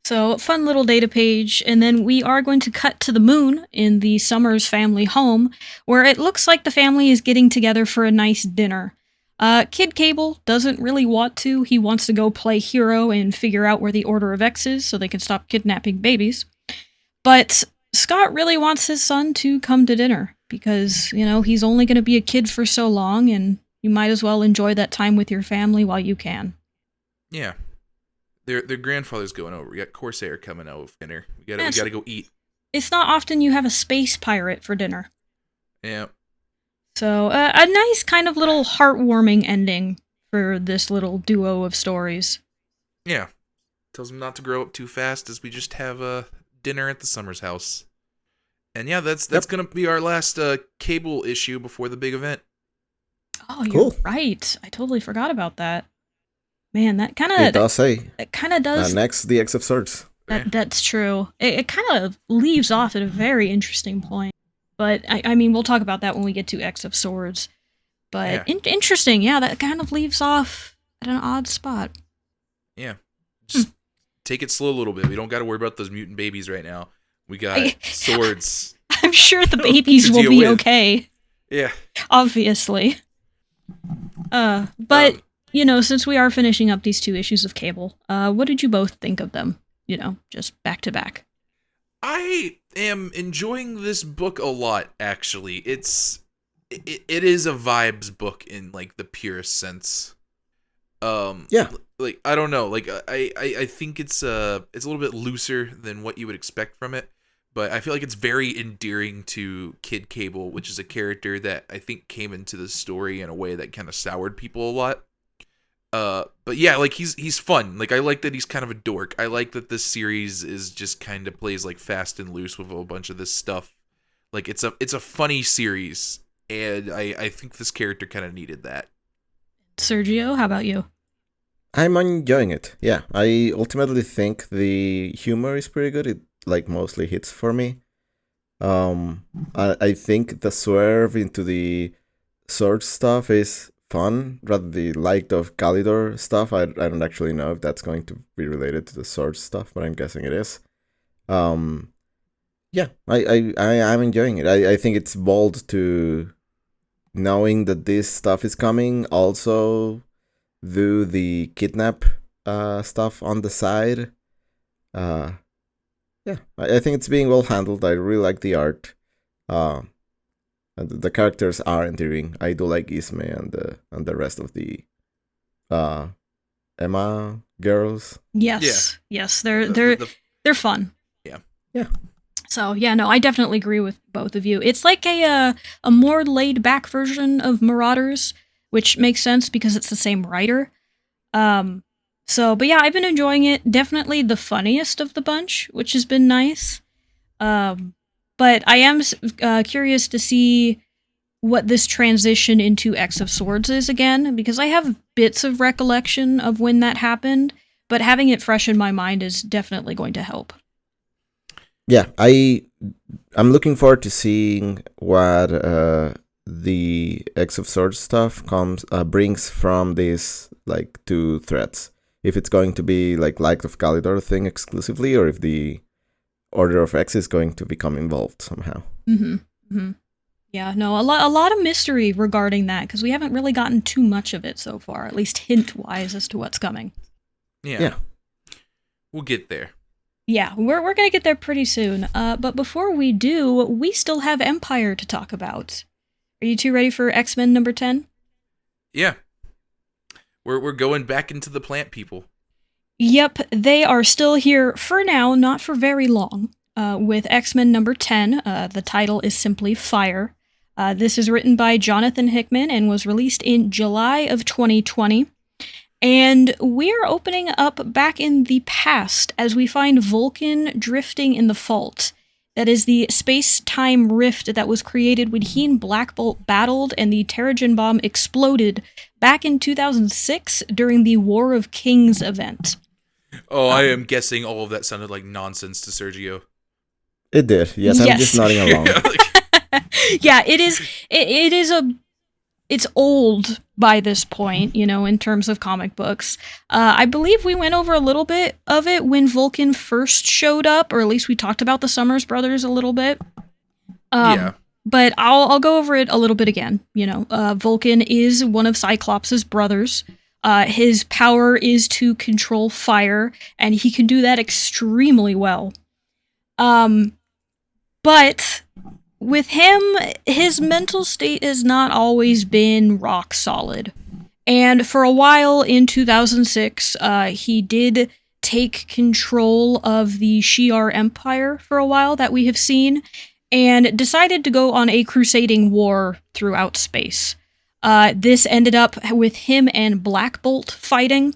So, fun little data page, and then we are going to cut to the moon in the Summers family home, where it looks like the family is getting together for a nice dinner. Kid Cable doesn't really want to. He wants to go play hero and figure out where the Order of X is so they can stop kidnapping babies. But Scott really wants his son to come to dinner because, he's only going to be a kid for so long and you might as well enjoy that time with your family while you can. Yeah. Their grandfather's going over. We got Corsair coming out with dinner. We gotta go eat. It's not often you have a space pirate for dinner. Yeah. So, a nice kind of little heartwarming ending for this little duo of stories. Yeah. Tells them not to grow up too fast as we just have dinner at the Summers house. And yeah, that's gonna be our last Cable issue before the big event. Oh, you're Cool. right. I totally forgot about that. Man, that It does say kind of does. next the X of Swords. That's true. It kind of leaves off at a very interesting point. But I mean, we'll talk about that when we get to X of Swords. But interesting, yeah, that kind of leaves off at an odd spot. Yeah. Just take it slow a little bit. We don't got to worry about those mutant babies right now. We got swords. I'm sure the babies will be okay. Yeah. Obviously. But, since we are finishing up these 2 issues of Cable, what did you both think of them? Just back to back. I am enjoying this book a lot, actually. It is a vibes book in, like, the purest sense. Yeah. Like, I don't know. Like, I think it's a little bit looser than what you would expect from it. But I feel like it's very endearing to Kid Cable, which is a character that I think came into the story in a way that kind of soured people a lot. But yeah, like he's fun. Like I like that he's kind of a dork. I like that this series is just kind of plays like fast and loose with a bunch of this stuff. Like it's a funny series, and I think this character kind of needed that. Sergio, how about you? I'm enjoying it. Yeah, I ultimately think the humor is pretty good. It like mostly hits for me. I think the swerve into the sword stuff is fun, rather the light of Calidor stuff. I don't actually know if that's going to be related to the sword stuff, but I'm guessing it is. Yeah, I'm enjoying it. I think it's bold to knowing that this stuff is coming. Also, do the kidnap stuff on the side. Yeah, I think it's being well handled. I really like the art. The characters are endearing. I do like Isme and the rest of the Emma girls. Yes, yes, they're fun. Yeah. So yeah, no, I definitely agree with both of you. It's like a more laid back version of Marauders, which makes sense because it's the same writer. But yeah, I've been enjoying it. Definitely the funniest of the bunch, which has been nice. But I am curious to see what this transition into X of Swords is again, because I have bits of recollection of when that happened, but having it fresh in my mind is definitely going to help. Yeah, I'm looking forward to seeing what the X of Swords stuff brings from these like 2 threats. If it's going to be like Light of Calidor thing exclusively, or if the Order of X is going to become involved somehow. Mm-hmm. Mm-hmm. Yeah, no, a lot of mystery regarding that, because we haven't really gotten too much of it so far, at least hint-wise as to what's coming. Yeah. We'll get there. Yeah, we're going to get there pretty soon. But before we do, we still have Empyre to talk about. Are you 2 ready for X-Men number 10? Yeah. We're going back into the plant people. Yep, they are still here for now, not for very long, with X-Men number 10. The title is simply Fire. This is written by Jonathan Hickman and was released in July of 2020. And we're opening up back in the past as we find Vulcan drifting in the Fault. That is the space-time rift that was created when he and Black Bolt battled and the Terrigen bomb exploded back in 2006 during the War of Kings event. Oh, I am guessing all of that sounded like nonsense to Sergio. It did. Yes, I'm just nodding along. Yeah, it is. It's old by this point, in terms of comic books. I believe we went over a little bit of it when Vulcan first showed up, or at least we talked about the Summers brothers a little bit. Yeah. But I'll go over it a little bit again. Vulcan is one of Cyclops' brothers. His power is to control fire, and he can do that extremely well. But with him, his mental state has not always been rock solid. And for a while in 2006, he did take control of the Shi'ar Empire for a while that we have seen, and decided to go on a crusading war throughout space. This ended up with him and Black Bolt fighting,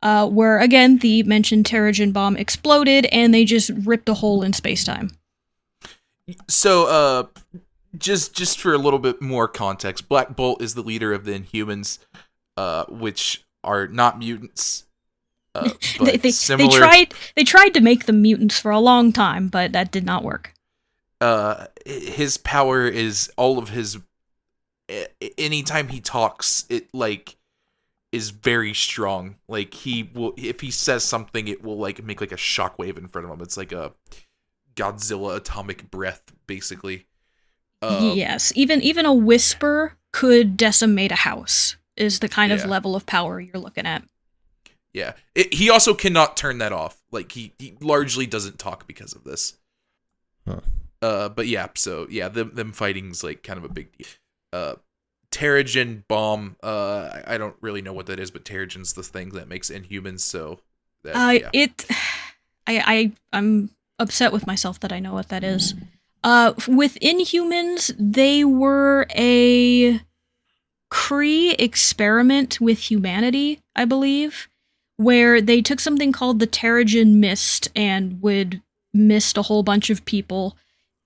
where, again, the mentioned Terrigen bomb exploded, and they just ripped a hole in space-time. So, just for a little bit more context, Black Bolt is the leader of the Inhumans, which are not mutants. But similar. They tried to make them mutants for a long time, but that did not work. His power is all of his. Anytime he talks, it is very strong. Like, he will, if he says something, it will make a shockwave in front of him. It's like a Godzilla atomic breath, basically. Yes, even a whisper could decimate a house. Is the kind of level of power you're looking at. Yeah, he also cannot turn that off. Like, he largely doesn't talk because of this. Huh. But yeah, so yeah, them fighting's kind of a big deal. Terrigen bomb. I don't really know what that is, but Terrigen's the thing that makes Inhumans. So I'm upset with myself that I know what that is. With Inhumans, they were a Kree experiment with humanity, I believe, where they took something called the Terrigen Mist and would mist a whole bunch of people.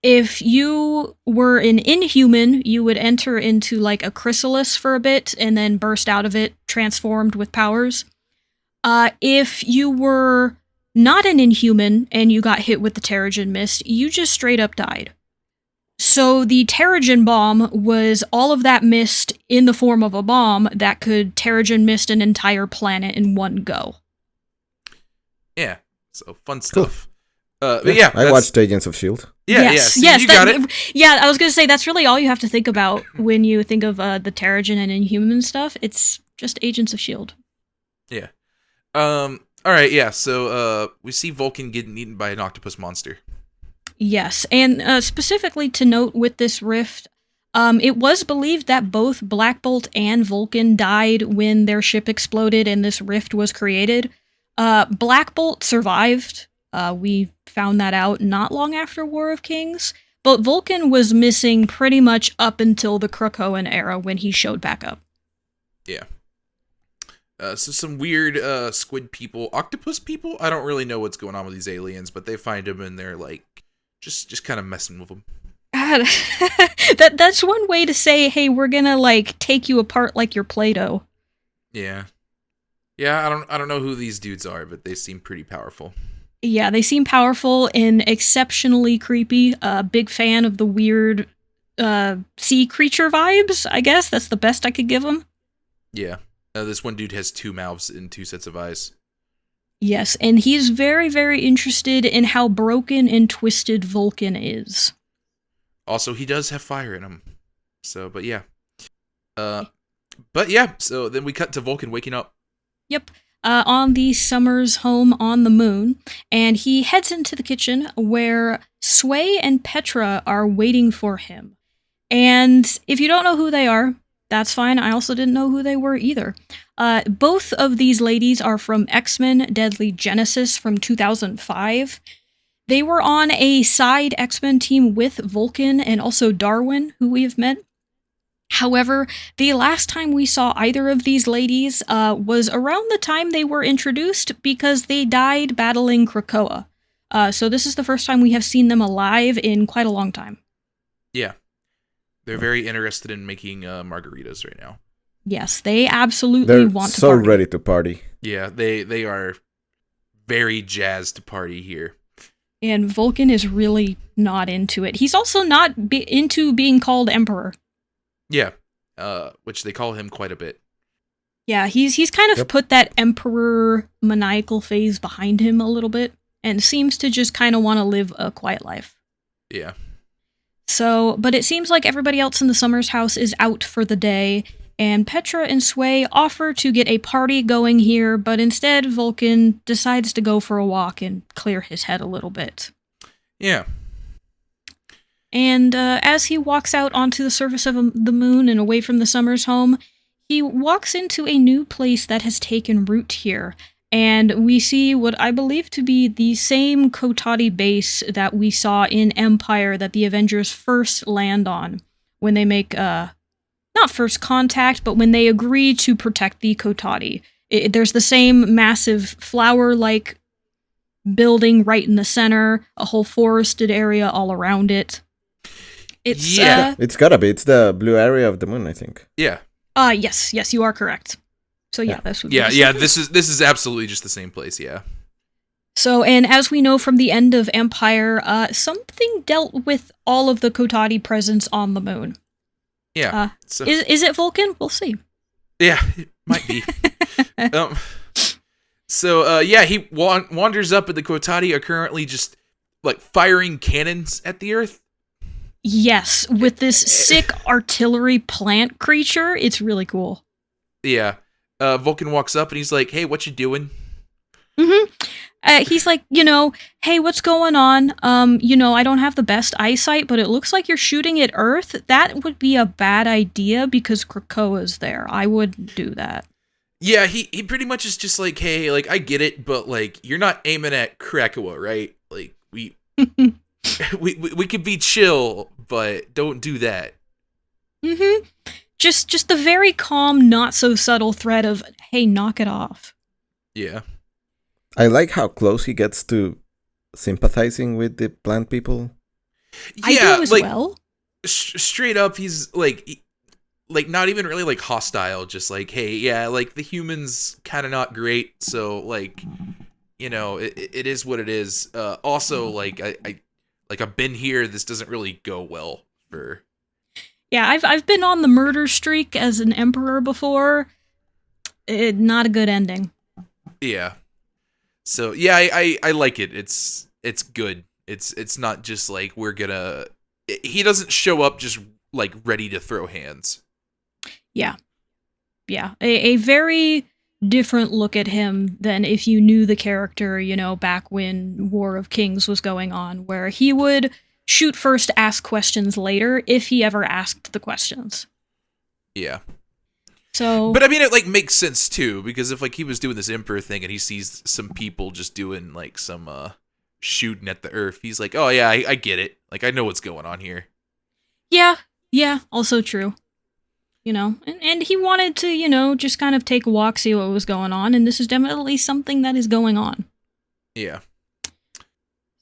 If you were an Inhuman, you would enter into a chrysalis for a bit and then burst out of it, transformed with powers. If you were not an Inhuman and you got hit with the Terrigen Mist, you just straight up died. So the Terrigen bomb was all of that mist in the form of a bomb that could Terrigen mist an entire planet in one go. Yeah, so fun stuff. Cool. I watched Agents of S.H.I.E.L.D. Yes, you got it. Yeah, I was going to say, that's really all you have to think about when you think of the Terrigen and Inhuman stuff. It's just Agents of S.H.I.E.L.D. Yeah. All right, yeah, so we see Vulcan getting eaten by an octopus monster. Yes, and specifically to note with this rift, it was believed that both Black Bolt and Vulcan died when their ship exploded and this rift was created. Black Bolt survived. We found that out not long after War of Kings, but Vulcan was missing pretty much up until the Krakoan era when he showed back up. Yeah. So some weird squid people, octopus people. I don't really know what's going on with these aliens, but they find them and they're just kind of messing with them. That's one way to say, hey, we're gonna take you apart like your Play-Doh. Yeah. Yeah, I don't know who these dudes are, but they seem pretty powerful. Yeah, they seem powerful and exceptionally creepy. Big fan of the weird sea creature vibes, I guess. That's the best I could give them. Yeah. This one dude has 2 mouths and 2 sets of eyes. Yes, and he's very, very interested in how broken and twisted Vulcan is. Also, he does have fire in him. So, but yeah. So then we cut to Vulcan waking up. Yep. On the Summers home on the moon, and he heads into the kitchen where Sway and Petra are waiting for him. And if you don't know who they are, that's fine. I also didn't know who they were either. Both of these ladies are from X-Men Deadly Genesis from 2005. They were on a side X-Men team with Vulcan and also Darwin, who we have met. However, the last time we saw either of these ladies was around the time they were introduced because they died battling Krakoa. So this is the first time we have seen them alive in quite a long time. Yeah. They're very interested in making margaritas right now. Yes, they absolutely want to party. They're so ready to party. Yeah, they are very jazzed to party here. And Vulcan is really not into it. He's also not into being called Emperor. Yeah, which they call him quite a bit. Yeah, he's kind of put that Emperor maniacal phase behind him a little bit, and seems to just kind of want to live a quiet life. Yeah. So, but it seems like everybody else in the Summers house is out for the day, and Petra and Sway offer to get a party going here, but instead Vulcan decides to go for a walk and clear his head a little bit. Yeah. And as he walks out onto the surface of the moon and away from the Summers home, he walks into a new place that has taken root here. And we see what I believe to be the same Kotati base that we saw in Empyre that the Avengers first land on when they make, not first contact, but when they agree to protect the Kotati. There's the same massive flower-like building right in the center, a whole forested area all around it. It's Yeah. It's gotta be. It's the blue area of the moon, I think. Yeah. Yes, you are correct. So yeah, this would be This is absolutely just the same place. Yeah. So, and as we know from the end of Empyre, something dealt with all of the Kotati presence on the moon. Yeah. Is it Vulcan? We'll see. Yeah, it might be. He wanders up, and the Kotati are currently just like firing cannons at the Earth. Yes, with this sick artillery plant creature. It's really cool. Yeah. Vulcan walks up and he's like, "Hey, what you doing?" He's like, hey, what's going on? I don't have the best eyesight, but it looks like you're shooting at Earth. That would be a bad idea because Krakoa's there. I wouldn't do that. Yeah, he pretty much is just like, "Hey, like, I get it, but like, you're not aiming at Krakoa, right? Like, we we could be chill, but don't do that." Just the very calm, not so subtle threat of, hey, knock it off. Yeah. I like how close he gets to sympathizing with the plant people. Yeah, I do as well. Straight up, he's like not even really like hostile. Just like, hey, yeah, like the humans kind of not great. So like, it is what it is. Also, like I've been here. This doesn't really go well for. Yeah, I've been on the murder streak as an emperor before. Not a good ending. Yeah. So yeah, I like it. It's good. It's not just like we're gonna. He doesn't show up just like ready to throw hands. Yeah. A very different look at him than if you knew the character, back when War of Kings was going on, where he would shoot first, ask questions later, if he ever asked the questions. Yeah. So, but I mean, it like makes sense too, because if like he was doing this Empyre thing and he sees some people just doing like some shooting at the Earth, he's like, "Oh yeah, I get it. Like I know what's going on here." Yeah, also true. And he wanted to, just kind of take a walk, see what was going on, and this is definitely something that is going on. Yeah.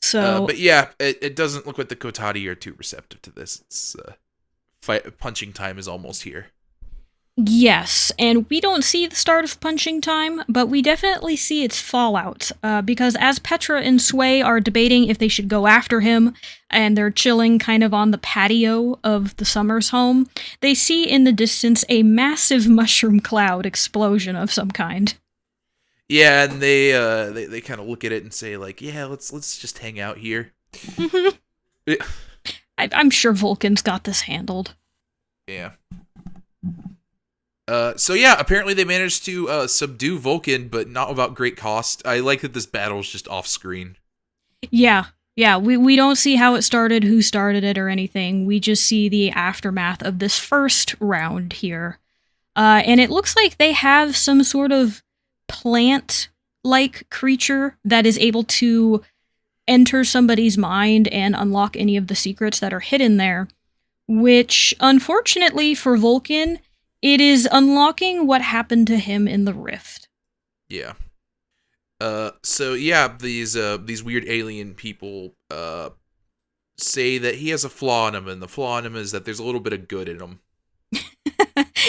So, but yeah, it doesn't look like the Kotati are too receptive to this. It's punching time is almost here. Yes, and we don't see the start of punching time, but we definitely see its fallout, because as Petra and Sway are debating if they should go after him, and they're chilling kind of on the patio of the Summers home, they see in the distance a massive mushroom cloud explosion of some kind. Yeah, and they kind of look at it and say like, "Yeah, let's just hang out here." I'm sure Vulcan's got this handled. Yeah. So yeah, apparently they managed to subdue Vulcan, but not without great cost. I like that this battle's just off screen. Yeah, we don't see how it started, who started it, or anything. We just see the aftermath of this first round here. And it looks like they have some sort of plant-like creature that is able to enter somebody's mind and unlock any of the secrets that are hidden there, which, unfortunately for Vulcan, it is unlocking what happened to him in the rift. Yeah. So yeah, these weird alien people say that he has a flaw in him, and the flaw in him is that there's a little bit of good in him.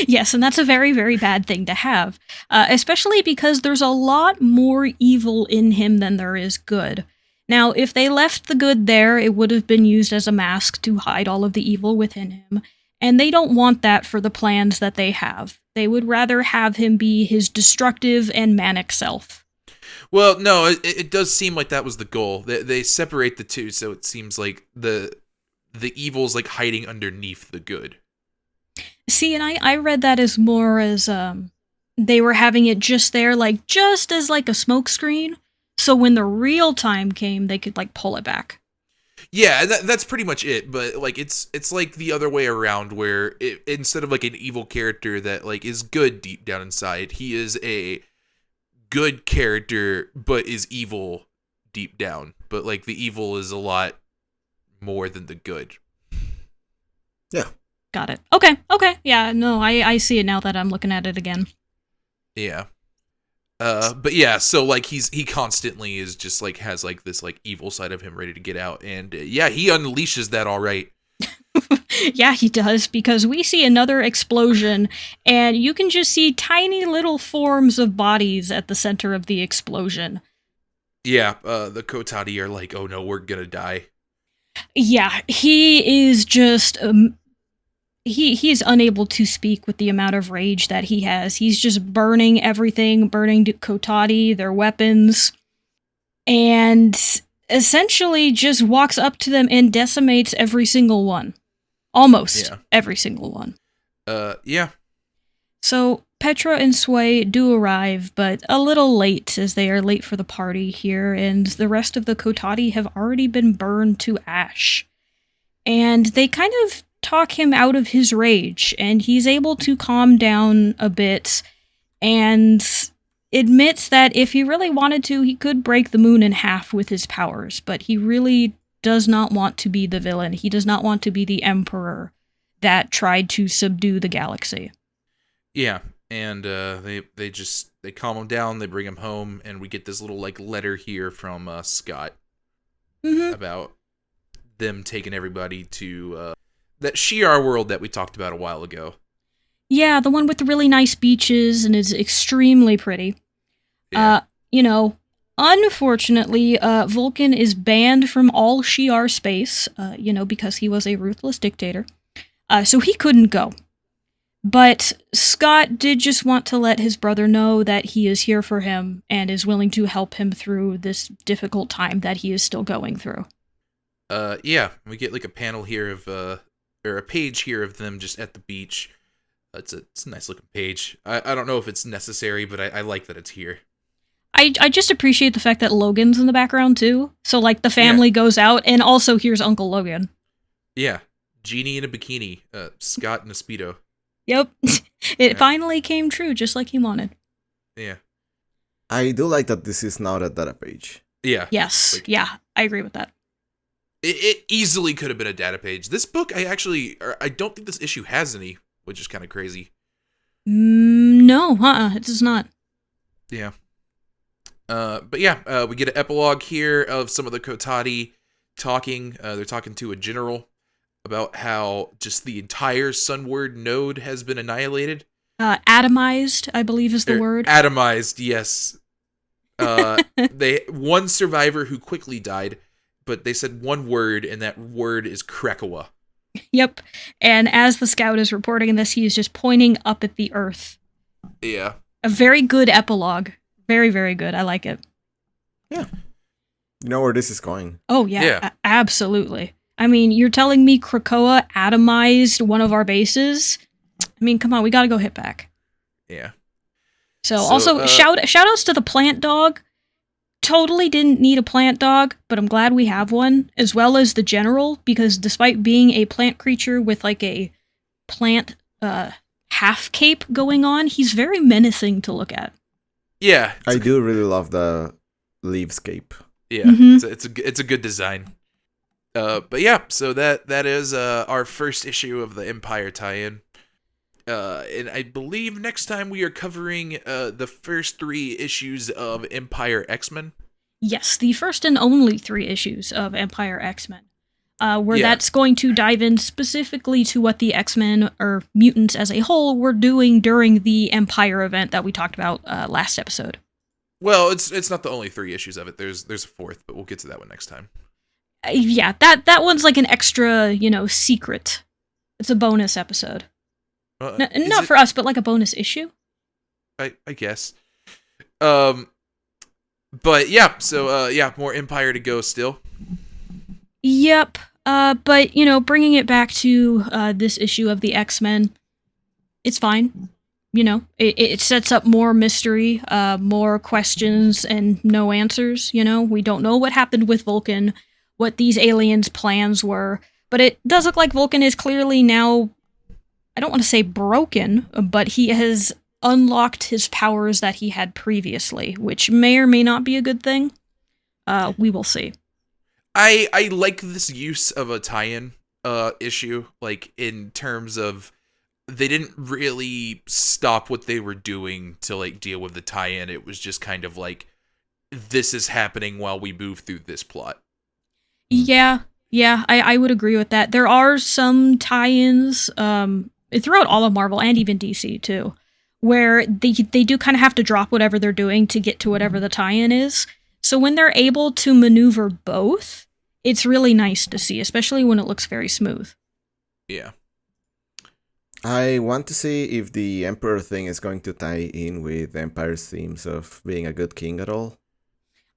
Yes, and that's a very, very bad thing to have, especially because there's a lot more evil in him than there is good. Now, if they left the good there, it would have been used as a mask to hide all of the evil within him. And they don't want that for the plans that they have. They would rather have him be his destructive and manic self. Well, no, it does seem like that was the goal. They separate the two, so it seems like the evil's like hiding underneath the good. See, and I read that as more as they were having it just there, like just as like a smokescreen. So when the real time came, they could like pull it back. Yeah, that's pretty much it. But like it's like the other way around, where instead of like an evil character that like is good deep down inside, he is a good character but is evil deep down. But like the evil is a lot more than the good. Yeah. Got it. Okay. Yeah, no, I see it now that I'm looking at it again. Yeah. But yeah, so like he constantly is just like has like this like evil side of him ready to get out, and yeah, he unleashes that all right. Yeah, he does, because we see another explosion, and you can just see tiny little forms of bodies at the center of the explosion. Yeah, the Kotati are like, oh no, we're gonna die. Yeah, he is just he's unable to speak with the amount of rage that he has. He's just burning everything, burning Kotati, their weapons, and essentially just walks up to them and decimates every single one. Almost every single one. Yeah. So Petra and Sway do arrive, but a little late, as they are late for the party here, and the rest of the Kotati have already been burned to ash. And they kind of talk him out of his rage, and he's able to calm down a bit, and admits that if he really wanted to, he could break the moon in half with his powers, but he really does not want to be the villain. He does not want to be the emperor that tried to subdue the galaxy. Yeah, and they calm him down, they bring him home, and we get this little letter here from Scott about them taking everybody to that Shi'ar world that we talked about a while ago. Yeah, the one with the really nice beaches and is extremely pretty. Yeah. Unfortunately, Vulcan is banned from all Shi'ar space, because he was a ruthless dictator. So he couldn't go. But Scott did just want to let his brother know that he is here for him and is willing to help him through this difficult time that he is still going through. Yeah, we get a panel here of, or a page here of them just at the beach. It's a nice looking page. I don't know if it's necessary, but I like that it's here. I just appreciate the fact that Logan's in the background too. So the family goes out, and also here's Uncle Logan. Yeah, Genie in a bikini, Scott in a Speedo. Yep. It finally came true, just like he wanted. Yeah. I do like that this is not a data page. Yeah. Yes. I agree with that. It easily could have been a data page. This book, I don't think this issue has any, which is kind of crazy. No, it does not. Yeah. But yeah, we get an epilogue here of some of the Kotati talking. They're talking to a general about how just the entire Sunward node has been annihilated. Atomized, I believe is the word. Atomized, yes. One survivor who quickly died, but they said one word, and that word is Krakoa. Yep. And as the scout is reporting this, he is just pointing up at the earth. Yeah. A very good epilogue. Very, very good. I like it. Yeah. You know where this is going. Oh, yeah. Absolutely. I mean, you're telling me Krakoa atomized one of our bases? I mean, come on, we gotta go hit back. Yeah. So also, shout outs to the plant dog. Totally didn't need a plant dog, but I'm glad we have one, as well as the general, because despite being a plant creature with a plant half cape going on, he's very menacing to look at. Yeah. I do really love the leavescape. Yeah, it's a good design. But yeah, so that is our first issue of the Empyre tie-in. And I believe next time we are covering the first 3 issues of Empyre X-Men. Yes, the first and only 3 issues of Empyre X-Men. That's going to dive in specifically to what the X-Men, or mutants as a whole, were doing during the Empyre event that we talked about last episode. Well, it's not the only 3 issues of it. There's a 4th, but we'll get to that one next time. Yeah, that one's an extra, secret. It's a bonus episode. Not for us, but a bonus issue. I guess. But yeah, so more Empyre to go still. Yep. But bringing it back to this issue of the X-Men, it's fine. It sets up more mystery, more questions and no answers. We don't know what happened with Vulcan, what these aliens' plans were, but it does look like Vulcan is clearly now, I don't want to say broken, but he has unlocked his powers that he had previously, which may or may not be a good thing. We will see. I like this use of a tie-in issue, in terms of they didn't really stop what they were doing to deal with the tie-in. It was just kind of this is happening while we move through this plot. Yeah, Yeah, I would agree with that. There are some tie-ins throughout all of Marvel and even DC too, where they do kind of have to drop whatever they're doing to get to whatever the tie-in is. So when they're able to maneuver both, it's really nice to see, especially when it looks very smooth. Yeah. I want to see if the Emperor thing is going to tie in with Empire's themes of being a good king at all.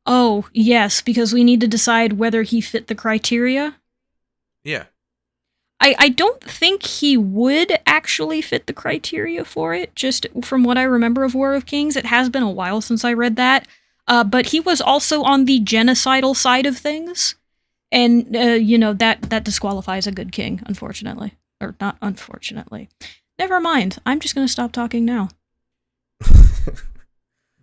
Oh, yes, because we need to decide whether he fit the criteria. Yeah. I don't think he would actually fit the criteria for it, just from what I remember of War of Kings. It has been a while since I read that. But he was also on the genocidal side of things. And, that disqualifies a good king, unfortunately. Or not unfortunately. Never mind. I'm just going to stop talking now.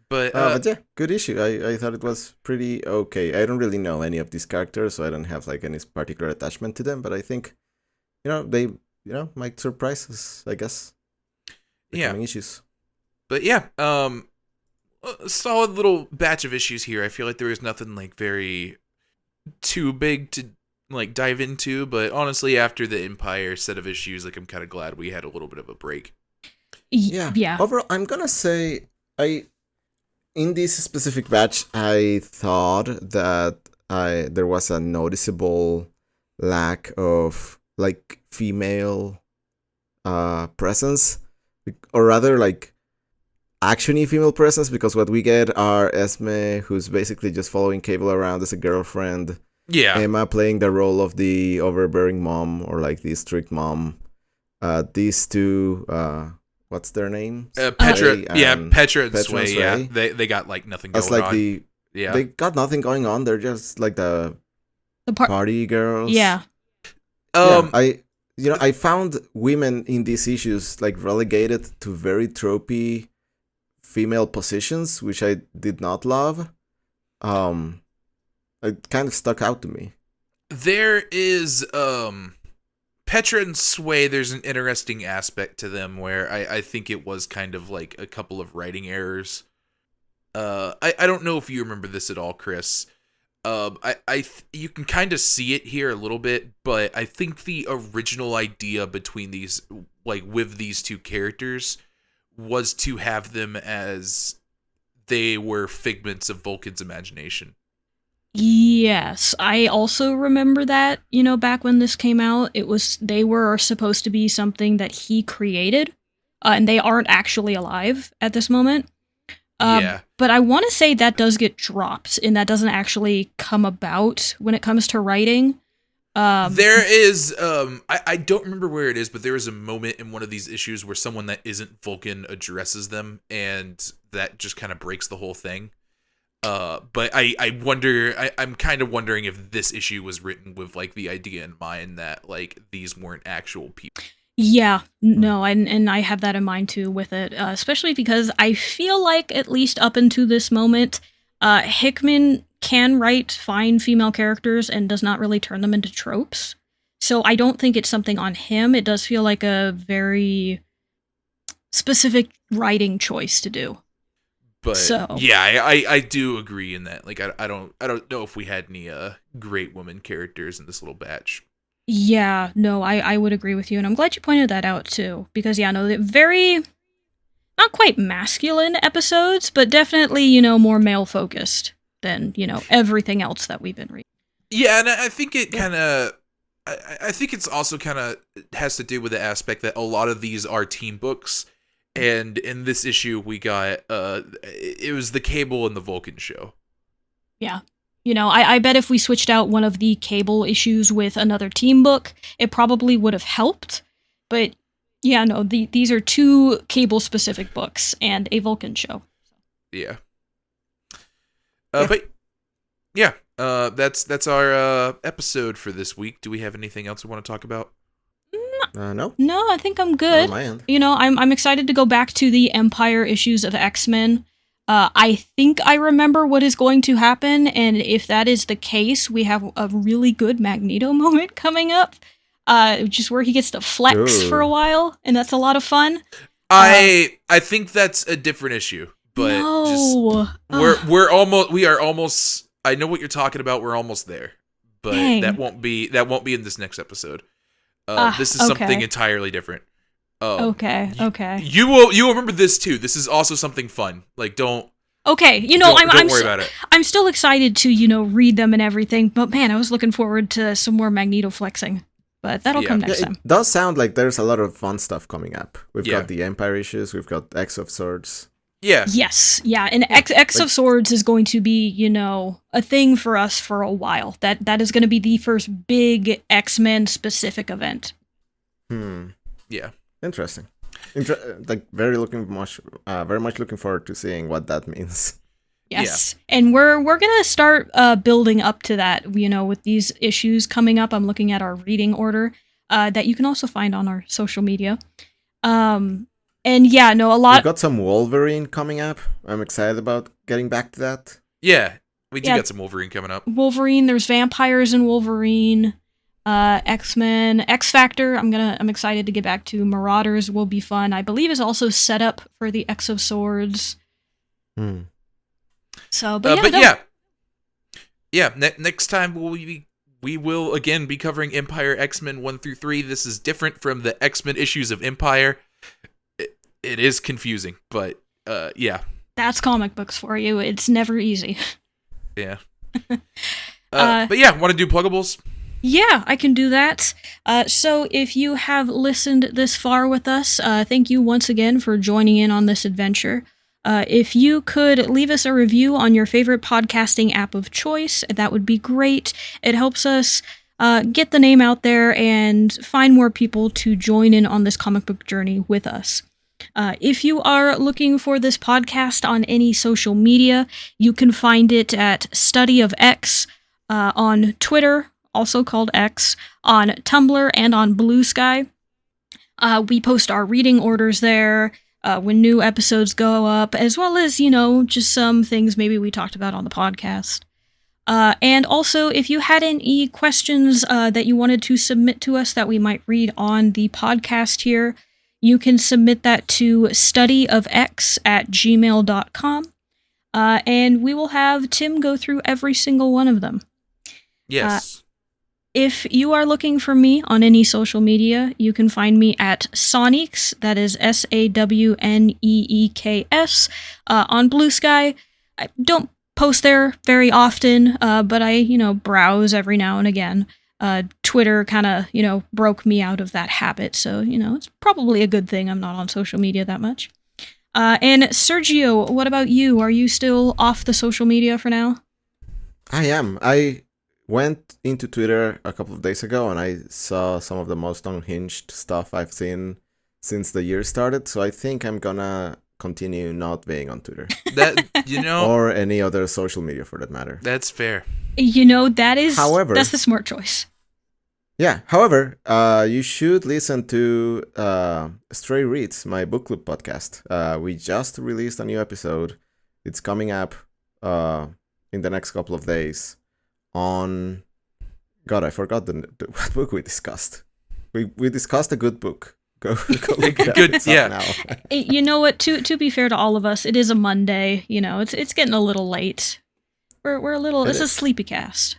But yeah, good issue. I thought it was pretty okay. I don't really know any of these characters, so I don't have like any particular attachment to them. But I think, they, might surprise us, I guess. Yeah. Issues. But yeah, a solid little batch of issues here. I feel like there was nothing like very too big to like dive into, but honestly, after the Empyre set of issues, like I'm kind of glad we had a little bit of a break. Yeah. Overall, I'm gonna say in this specific batch, I thought that there was a noticeable lack of like female presence, or rather like actiony female presence, because what we get are Esme, who's basically just following Cable around as a girlfriend. Yeah. Emma playing the role of the overbearing mom, or like the strict mom. These two, what's their names? Petra and Sway. Sway. Yeah, they got like nothing going like on. They got nothing going on. They're just like the party girls. Yeah. I found women in these issues like relegated to very tropey female positions, which I did not love. It kind of stuck out to me. There is Petra and Sway, there's an interesting aspect to them where I think it was kind of like a couple of writing errors. I don't know if you remember this at all, Chris. You can kind of see it here a little bit, but I think the original idea between these, like with these two characters, was to have them as they were figments of Vulcan's imagination. Yes, I also remember that, back when this came out, they were supposed to be something that he created, and they aren't actually alive at this moment. Yeah. But I want to say that does get dropped, and that doesn't actually come about when it comes to writing. There is, I don't remember where it is, but there is a moment in one of these issues where someone that isn't Vulcan addresses them, and that just kind of breaks the whole thing. But I wonder, I'm kind of wondering if this issue was written with like the idea in mind that like these weren't actual people. Yeah, no, and I have that in mind too with it, especially because I feel like at least up until this moment, Hickman can write fine female characters and does not really turn them into tropes. So I don't think it's something on him. It does feel like a very specific writing choice to do. But yeah, I do agree in that. Like I don't know if we had any great woman characters in this little batch. Yeah, no, I would agree with you, and I'm glad you pointed that out too, because they're very not quite masculine episodes, but definitely, more male focused than, everything else that we've been reading. Yeah, and I think it kind of I think it's also kind of has to do with the aspect that a lot of these are team books. And in this issue, we got, it was the Cable and the Vulcan show. Yeah. I bet if we switched out one of the Cable issues with another team book, it probably would have helped. But, yeah, no, these are two Cable-specific books and a Vulcan show. Yeah. But, yeah, that's our episode for this week. Do we have anything else we want to talk about? No. No, I think I'm good. On my end. I'm excited to go back to the Empyre issues of X-Men. I think I remember what is going to happen, and if that is the case, we have a really good Magneto moment coming up, just where he gets to flex for a while, and that's a lot of fun. I think that's a different issue, but no. we are almost. I know what you're talking about. We're almost there, but Dang. that won't be in this next episode. This is okay. something entirely different. Okay. You will remember this too. This is also something fun. Like don't. Okay, don't worry about it. I'm still excited to read them and everything, but man, I was looking forward to some more Magneto flexing. But that'll come next time. It does sound like there's a lot of fun stuff coming up. We've got the Empyre issues, we've got X of Swords. Yeah. Yes, yeah, and X of Swords is going to be, a thing for us for a while. That is going to be the first big X-Men specific event. Yeah. Interesting. Very much looking forward to seeing what that means. Yes, and we're gonna start building up to that. With these issues coming up, I'm looking at our reading order that you can also find on our social media. And yeah, no, a lot. We've got some Wolverine coming up. I'm excited about getting back to that. Yeah, we do got some Wolverine coming up. Wolverine, there's vampires in Wolverine. X-Men, X-Factor, I'm excited to get back to. Marauders will be fun. I believe is also set up for the X of Swords. So, next time we will again be covering Empyre X-Men 1 through 3. This is different from the X-Men issues of Empyre. It is confusing, but that's comic books for you. It's never easy. Yeah. But yeah, want to do pluggables? Yeah, I can do that. So if you have listened this far with us, thank you once again for joining in on this adventure. If you could leave us a review on your favorite podcasting app of choice, that would be great. It helps us get the name out there and find more people to join in on this comic book journey with us. If you are looking for this podcast on any social media, you can find it at Study of X on Twitter, also called X, on Tumblr, and on Blue Sky. We post our reading orders there when new episodes go up, as well as, just some things maybe we talked about on the podcast. And also, if you had any questions that you wanted to submit to us that we might read on the podcast here, you can submit that to studyofx@gmail.com, and we will have Tim go through every single one of them. Yes. If you are looking for me on any social media, you can find me at Sawneeks, that is SAWNEEKS, on Blue Sky. I don't post there very often, but I, browse every now and again. Twitter kind of, broke me out of that habit, so, it's probably a good thing I'm not on social media that much. And Sergio, what about you? Are you still off the social media for now? I am. I went into Twitter a couple of days ago and I saw some of the most unhinged stuff I've seen since the year started, so I think I'm gonna continue not being on Twitter. Or any other social media for that matter. That's fair. That's the smart choice. Yeah, however, you should listen to Stray Reads, my book club podcast. We just released a new episode. It's coming up in the next couple of days. On God, I forgot what book we discussed. We discussed a good book. Go look it up now. You know what? To be fair to all of us, it is a Monday. It's getting a little late. We're a little. It's a sleepy cast.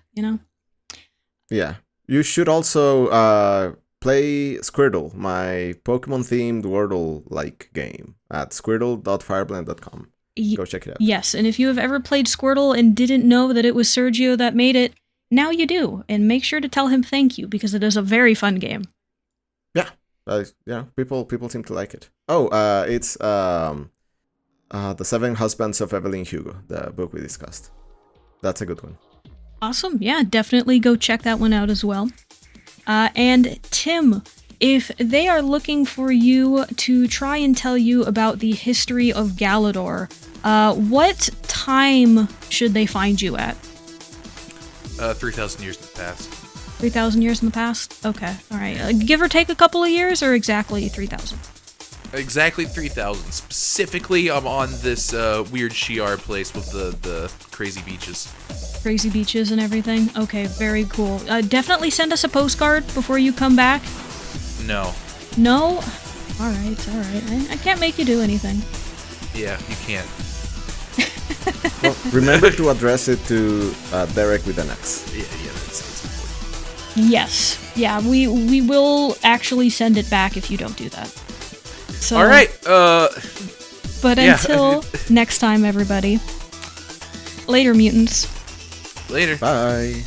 Yeah, you should also play Squirtle, my Pokemon-themed Wordle-like game, at squirtle.fireblend.com. Go check it out. Yes, and if you have ever played Squirtle and didn't know that it was Sergio that made it, now you do, and make sure to tell him thank you, because it is a very fun game. Yeah, people seem to like it. Oh, it's The 7 Husbands of Evelyn Hugo, the book we discussed. That's a good one. Awesome, yeah, definitely go check that one out as well. And Tim, if they are looking for you to try and tell you about the history of Galador, what time should they find you at? 3,000 years in the past. 3,000 years in the past? Okay, alright. Give or take a couple of years, or exactly 3,000? Exactly 3,000. Specifically, I'm on this weird Shi'ar place with the crazy beaches. Crazy beaches and everything? Okay, very cool. Definitely send us a postcard before you come back. No? Alright. I can't make you do anything. Yeah, you can't. Well, remember to address it to Derek with an X. Yeah, that's Yes. Yeah, we will actually send it back if you don't do that. So, All right. But yeah. until next time, everybody. Later, mutants. Later. Bye.